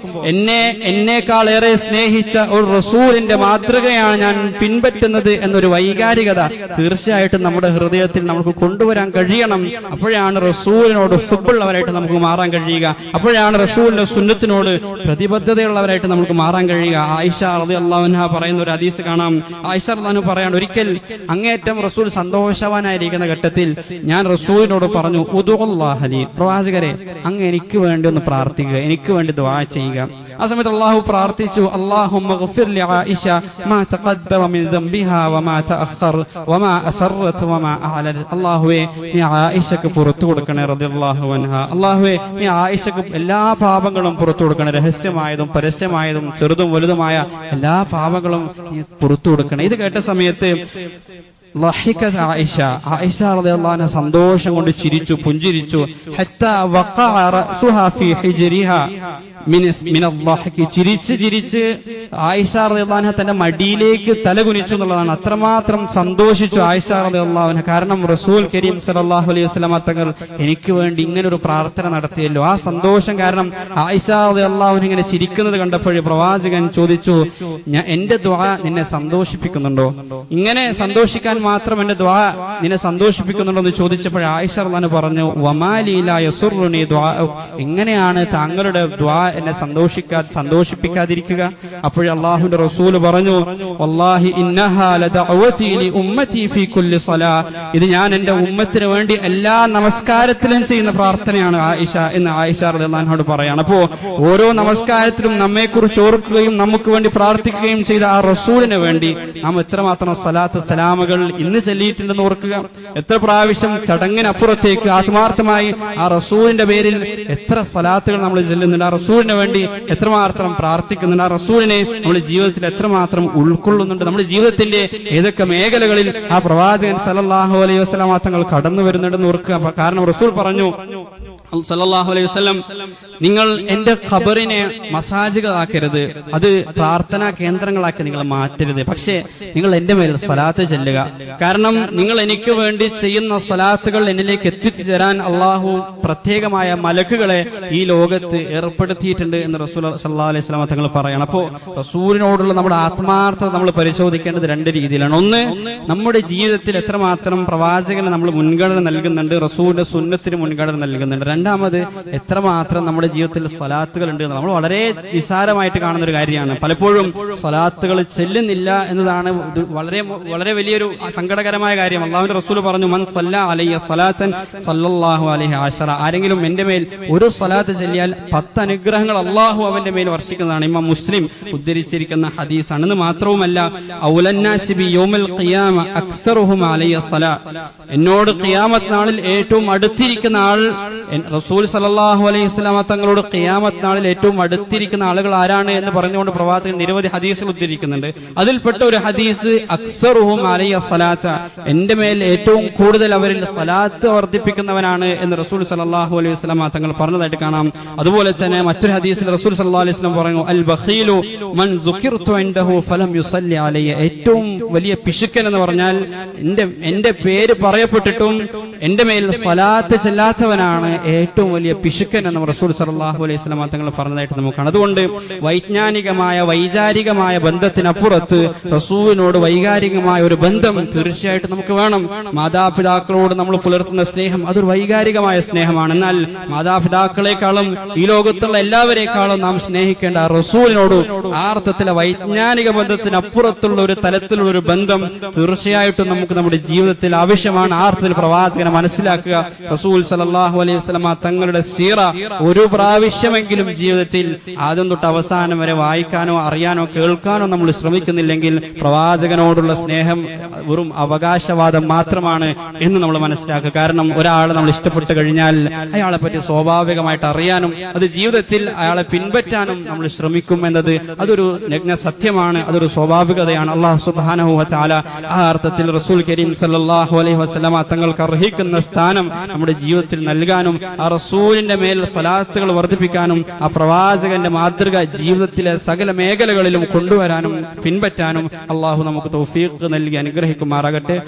എന്നേക്കാളേറെ സ്നേഹിച്ച ഒരു റസൂലിന്റെ മാതൃകയാണ് ഞാൻ പിൻപറ്റുന്നത് എന്നൊരു വൈകാരികത തീർച്ചയായിട്ടും നമ്മുടെ ഹൃദയത്തിൽ നമുക്ക് കൊണ്ടുവരാൻ കഴിയണം. അപ്പോഴാണ് റസൂലിനോട് ഹുബ്ബുള്ളവരായിട്ട് നമുക്ക് മാറാൻ കഴിയുക. അപ്പോഴാണ് റസൂലിന്റെ സുന്നത്തിനോട് പ്രതിബദ്ധതയുള്ളവരായിട്ട് നമുക്ക് മാറാൻ കഴിയുക. ആയിഷ റളിയല്ലാഹു അൻഹ പറയുന്ന ഒരു ഹദീസ് കാണാം. ആയിഷ റളിയല്ലാഹു അൻഹ പറയാണ്, ഒരിക്കൽ അങ്ങേയറ്റം റസൂൽ സന്തോഷവാനായിരിക്കുന്ന ഘട്ടത്തിൽ ഞാൻ റസൂലിനോട് പറഞ്ഞു, ഉദുഅല്ലാഹ ലി, പ്രവാചകരെ അങ്ങ് എനിക്ക് വേണ്ടി ഒന്ന് പ്രാർത്ഥിക്കുക, എനിക്ക് വേണ്ടി ദുആ ചെയ്യുക. ആ സമയത്ത് അല്ലാഹു പ്രാർത്ഥിച്ചു, അല്ലാഹുമ്മ ഗ്ഫിർ ലി ആയിഷ മാ തഖദ്ദമ മിൻ ദംബിഹാ വമാ തഅഖർ വമാ അസറത് വമാ അഅലൻ. അല്ലാഹുവേ, നീ ആയിഷക്ക് പുറത്തു കൊടുക്കണേ റളിയല്ലാഹു അൻഹ. അല്ലാഹുവേ, നീ ആയിഷക്ക് എല്ലാ പാപങ്ങളും പുറത്തു കൊടുക്കണേ, രഹസ്യമായതും പരസ്യമായതും ചെറുതും വലുതുമായ എല്ലാ പാപങ്ങളും നീ പുറത്തു കൊടുക്കണേ. ഇത് കേട്ട സമയത്ത് ആയിഷ റളിയല്ലാഹു അൻഹ സന്തോഷം കൊണ്ട് ചിരിച്ചു, പുഞ്ചിരിച്ചു. ഹത്താ വഖഅ റഅസുഹാ ഫീ ഹിജ്രിഹാ ചിരിച്ച് ആയിഷ റളിയല്ലാഹു അൻഹ തന്റെ മടിയിലേക്ക് തലകുനിച്ചു എന്നുള്ളതാണ്. അത്രമാത്രം സന്തോഷിച്ചു ആയിഷ റളിയല്ലാഹു അൻഹ. കാരണം റസൂൽ കരീം സല്ലല്ലാഹു അലൈഹി വസല്ലമ തങ്ങൾ എനിക്ക് വേണ്ടി ഇങ്ങനെ ഒരു പ്രാർത്ഥന നടത്തിയല്ലോ. ആ സന്തോഷം കാരണം ആയിഷ റളിയല്ലാഹു അൻഹ ഇങ്ങനെ ചിരിക്കുന്നത് കണ്ടപ്പോൾ പ്രവാചകൻ ചോദിച്ചു, എന്റെ ദുആ നിന്നെ സന്തോഷിപ്പിക്കുന്നുണ്ടോ? ഇങ്ങനെ സന്തോഷിക്കാൻ മാത്രം എന്റെ ദുആ നിന്നെ സന്തോഷിപ്പിക്കുന്നുണ്ടോ എന്ന് ചോദിച്ചപ്പോൾ ആയിഷ റളിയല്ലാഹു അൻഹ പറഞ്ഞു, വമാലി ലാ യസുറുനി ദുആ, എങ്ങനെയാണ് താങ്കളുടെ ദുആ എന്നെ സന്തോഷിപ്പിക്കാതിരിക്കുക? അപ്പോൾ അല്ലാഹുവിന്റെ റസൂൽ പറഞ്ഞു, വല്ലാഹി ഇന്നഹാ ലദഅവതി ലി ഉമ്മതി ഫീ കുല്ലി സ്വലാ, ഇത് ഞാൻ എന്റെ ഉമ്മത്തിന് വേണ്ടി എല്ലാ നമസ്കാരത്തിലും ചെയ്യുന്ന പ്രാർത്ഥനയാണ് ആയിഷ എന്ന് ആയിഷ റളിയല്ലാഹു അൻഹയോട് പറയാണ്. അപ്പോ ഓരോ നമസ്കാരത്തിലും നമ്മെക്കുറിച്ച് ഓർക്കുകയും നമുക്ക് വേണ്ടി പ്രാർത്ഥിക്കുകയും ചെയ്ത ആ റസൂലിന് വേണ്ടി നാം എത്രമാത്രം സ്വലാത്ത് സലാമുകൾ ഇന്ന് ചൊല്ലിയിട്ടുണ്ടെന്ന് ഓർക്കുക. എത്ര പ്രാവശ്യം ചടങ്ങിനപ്പുറത്തേക്ക് ആത്മാർത്ഥമായി ആ റസൂലിന്റെ പേരിൽ എത്ര സ്വലാത്തുകൾ നമ്മൾ ചൊല്ലുന്നുണ്ട്, ആ റസൂലിന് വേണ്ടി എത്രമാത്രം പ്രാർത്ഥിക്കുന്നുണ്ട്, ആ റസൂലിനെ നമ്മുടെ ജീവിതത്തിൽ എത്രമാത്രം ഉൾക്കൊള്ളുന്നുണ്ട്, നമ്മുടെ ജീവിതത്തിന്റെ ഏതൊക്കെ മേഖലകളിൽ ആ പ്രവാചകൻ സല്ലല്ലാഹു അലൈഹി വസല്ലം തങ്ങൾ കടന്നു വരുന്നുണ്ടെന്ന് ഓർക്കുക. കാരണം റസൂൽ പറഞ്ഞു സല്ലല്ലാഹു അലൈഹി വസല്ലം, നിങ്ങൾ എന്റെ ഖബറിനെ മസാജുകളാക്കരുത്, അത് പ്രാർത്ഥനാ കേന്ദ്രങ്ങളാക്കി നിങ്ങൾ മാറ്റരുത്, പക്ഷേ നിങ്ങൾ എന്റെ മേൽ സ്വലാത്ത് ചെല്ലുക. കാരണം നിങ്ങൾ എനിക്ക് വേണ്ടി ചെയ്യുന്ന സ്വലാത്തുകൾ എന്നിലേക്ക് എത്തിച്ചു തരാൻ അള്ളാഹു പ്രത്യേകമായ മലക്കുകളെ ഈ ലോകത്ത് ഏർപ്പെടുത്തിയിട്ടുണ്ട് എന്ന് റസൂൽ സല്ലല്ലാഹു അലൈഹി വസല്ലം തങ്ങൾ പറയണം. അപ്പോ റസൂലിനോടുള്ള നമ്മുടെ ആത്മാർത്ഥത നമ്മൾ പരിശോധിക്കേണ്ടത് രണ്ട് രീതിയിലാണ്. ഒന്ന്, നമ്മുടെ ജീവിതത്തിൽ എത്രമാത്രം പ്രവാചകന് നമ്മൾ മുൻഗണന നൽകുന്നുണ്ട്, റസൂലിന്റെ സുന്നത്തിന് മുൻഗണന നൽകുന്നുണ്ട്. രണ്ടാമത്, എത്രമാത്രം നമ്മുടെ ജീവിതത്തിൽ സ്വലാത്തുകൾ ഉണ്ട്. നമ്മൾ വളരെ നിസ്സാരമായിട്ട് കാണുന്ന ഒരു കാര്യമാണ്. പലപ്പോഴും സ്വലാത്തുകൾ ചെല്ലുന്നില്ല എന്നതാണ് വളരെ വളരെ വലിയൊരു സങ്കടകരമായ കാര്യം. അല്ലാഹുവിന്റെ റസൂൽ പറഞ്ഞു, മൻ സല്ല അലയ്യ സ്വലാത്തൻ സല്ലല്ലാഹു അലൈഹി അശറ, ആരെങ്കിലും എന്റെ മേൽ ഒരു സ്വലാത്ത് ചൊല്ലിയാൽ 10 അനുഗ്രഹങ്ങൾ അള്ളാഹു അവന്റെ മേൽ വർഷിക്കുന്നതാണ്. ഇമാം മുസ്ലിം ഉദ്ധരിച്ചിരിക്കുന്ന ഹദീസാണ്. എന്ന് മാത്രവുമല്ല, ഔലന്നാസി ബി യൗമിൽ ഖിയാമ അക്സറുഹും അലയ്യ സ്വലാ, എന്നോട് ഖിയാമത്ത് നാളിൽ ഏറ്റവും അടുത്തിരിക്കുന്ന ആൾ റസൂൽ സല്ലല്ലാഹു അലൈഹി വസല്ലം തങ്ങളോട് ഖിയാമത്ത് നാളിൽ ഏറ്റവും അടുത്തിരിക്കുന്ന ആളുകൾ ആരാണ് എന്ന് പറഞ്ഞുകൊണ്ട് പ്രവാചകൻ നിരവധി ഹദീസുകൾ ഉദ്ധരിക്കുന്നുണ്ട്. അതിൽപ്പെട്ട ഒരു ഹദീസ്, അക്സറുഹും അലയ്യ സ്വലാത്ത, എന്റെ മേൽ ഏറ്റവും കൂടുതൽ അവരിൽ സ്വലാത്ത് വർദ്ധിപ്പിക്കുന്നവനാണ് എന്ന് റസൂൽ സല്ലല്ലാഹു അലൈഹി വസല്ലം തങ്ങൾ പറഞ്ഞതായിട്ട് കാണാം. അതുപോലെ തന്നെ മറ്റൊരു ഹദീസിൽ റസൂൽ സല്ലല്ലാഹു അലൈഹി വസല്ലം പറഞ്ഞു, അൽ ബഖീലു മൻ സുകിർതു ഇൻദഹു ഫലം യുസല്ലി അലയ്യ, ഏറ്റവും വലിയ പിശുക്കൻ എന്ന് പറഞ്ഞാൽ എന്റെ പേര് പറയപ്പെട്ടിട്ടും എന്റെ മേൽ സ്വലാത്ത് ചെല്ലാത്തവനാണ് ഏറ്റവും വലിയ പിശുക്കൻ എന്ന് റസൂൽ സല്ലല്ലാഹു അലൈഹി വസല്ലം തങ്ങൾ പറഞ്ഞതായിട്ട് നമുക്ക് കാണാം. അതുകൊണ്ട് വൈജ്ഞാനികമായ വൈചാരികമായ ബന്ധത്തിനപ്പുറത്ത് റസൂലിനോട് വൈകാരികമായ ഒരു ബന്ധം തീർച്ചയായിട്ടും നമുക്ക് വേണം. മാതാപിതാക്കളോട് നമ്മൾ പുലർത്തുന്ന സ്നേഹം അതൊരു വൈകാരികമായ സ്നേഹമാണ്. എന്നാൽ മാതാപിതാക്കളെക്കാളും ഈ ലോകത്തുള്ള എല്ലാവരെക്കാളും നാം സ്നേഹിക്കേണ്ട റസൂലിനോട് ആ അർത്ഥത്തിലെ വൈജ്ഞാനിക ബന്ധത്തിനപ്പുറത്തുള്ള ഒരു തലത്തിലുള്ള ഒരു ബന്ധം തീർച്ചയായിട്ടും നമുക്ക് നമ്മുടെ ജീവിതത്തിൽ ആവശ്യമാണ്. ആ അർത്ഥത്തിൽ പ്രവാചകനെ മനസ്സിലാക്കുക. റസൂൽ സല്ലല്ലാഹു അലൈഹി വസല്ലം തങ്ങളുടെ സീറ ഒരു പ്രാവശ്യമെങ്കിലും ജീവിതത്തിൽ ആദ്യം തൊട്ട് അവസാനം വരെ വായിക്കാനോ അറിയാനോ കേൾക്കാനോ നമ്മൾ ശ്രമിക്കുന്നില്ലെങ്കിൽ പ്രവാചകനോടുള്ള സ്നേഹം വെറും അവകാശവാദം മാത്രമാണ് എന്ന് നമ്മൾ മനസ്സിലാക്കുക. കാരണം ഒരാളെ നമ്മൾ ഇഷ്ടപ്പെട്ടു കഴിഞ്ഞാൽ അയാളെ പറ്റി സ്വാഭാവികമായിട്ട് അറിയാനും അത് ജീവിതത്തിൽ അയാളെ പിൻപറ്റാനും നമ്മൾ ശ്രമിക്കും എന്നത് അതൊരു നഗ്ന സത്യമാണ്, അതൊരു സ്വാഭാവികതയാണ്. അല്ലാഹു സുബ്ഹാനഹു വ തആല ആ അർത്ഥത്തിൽ റസൂൽ കരീം സല്ലല്ലാഹു അലൈഹി വസല്ലം തങ്ങൾക്ക് അർഹിക്കുന്ന സ്ഥാനം നമ്മുടെ ജീവിതത്തിൽ നൽകാനും ആ റസൂലിന്റെ മേൽ സ്വലാത്തുകൾ വർദ്ധിപ്പിക്കാനും ആ പ്രവാചകന്റെ മാതൃക ജീവിതത്തിലെ സകല മേഖലകളിലും കൊണ്ടുവരാനും പിൻപറ്റാനും അള്ളാഹു നമുക്ക് തൗഫീഖ് നൽകി അനുഗ്രഹിക്കുമാറാകട്ടെ.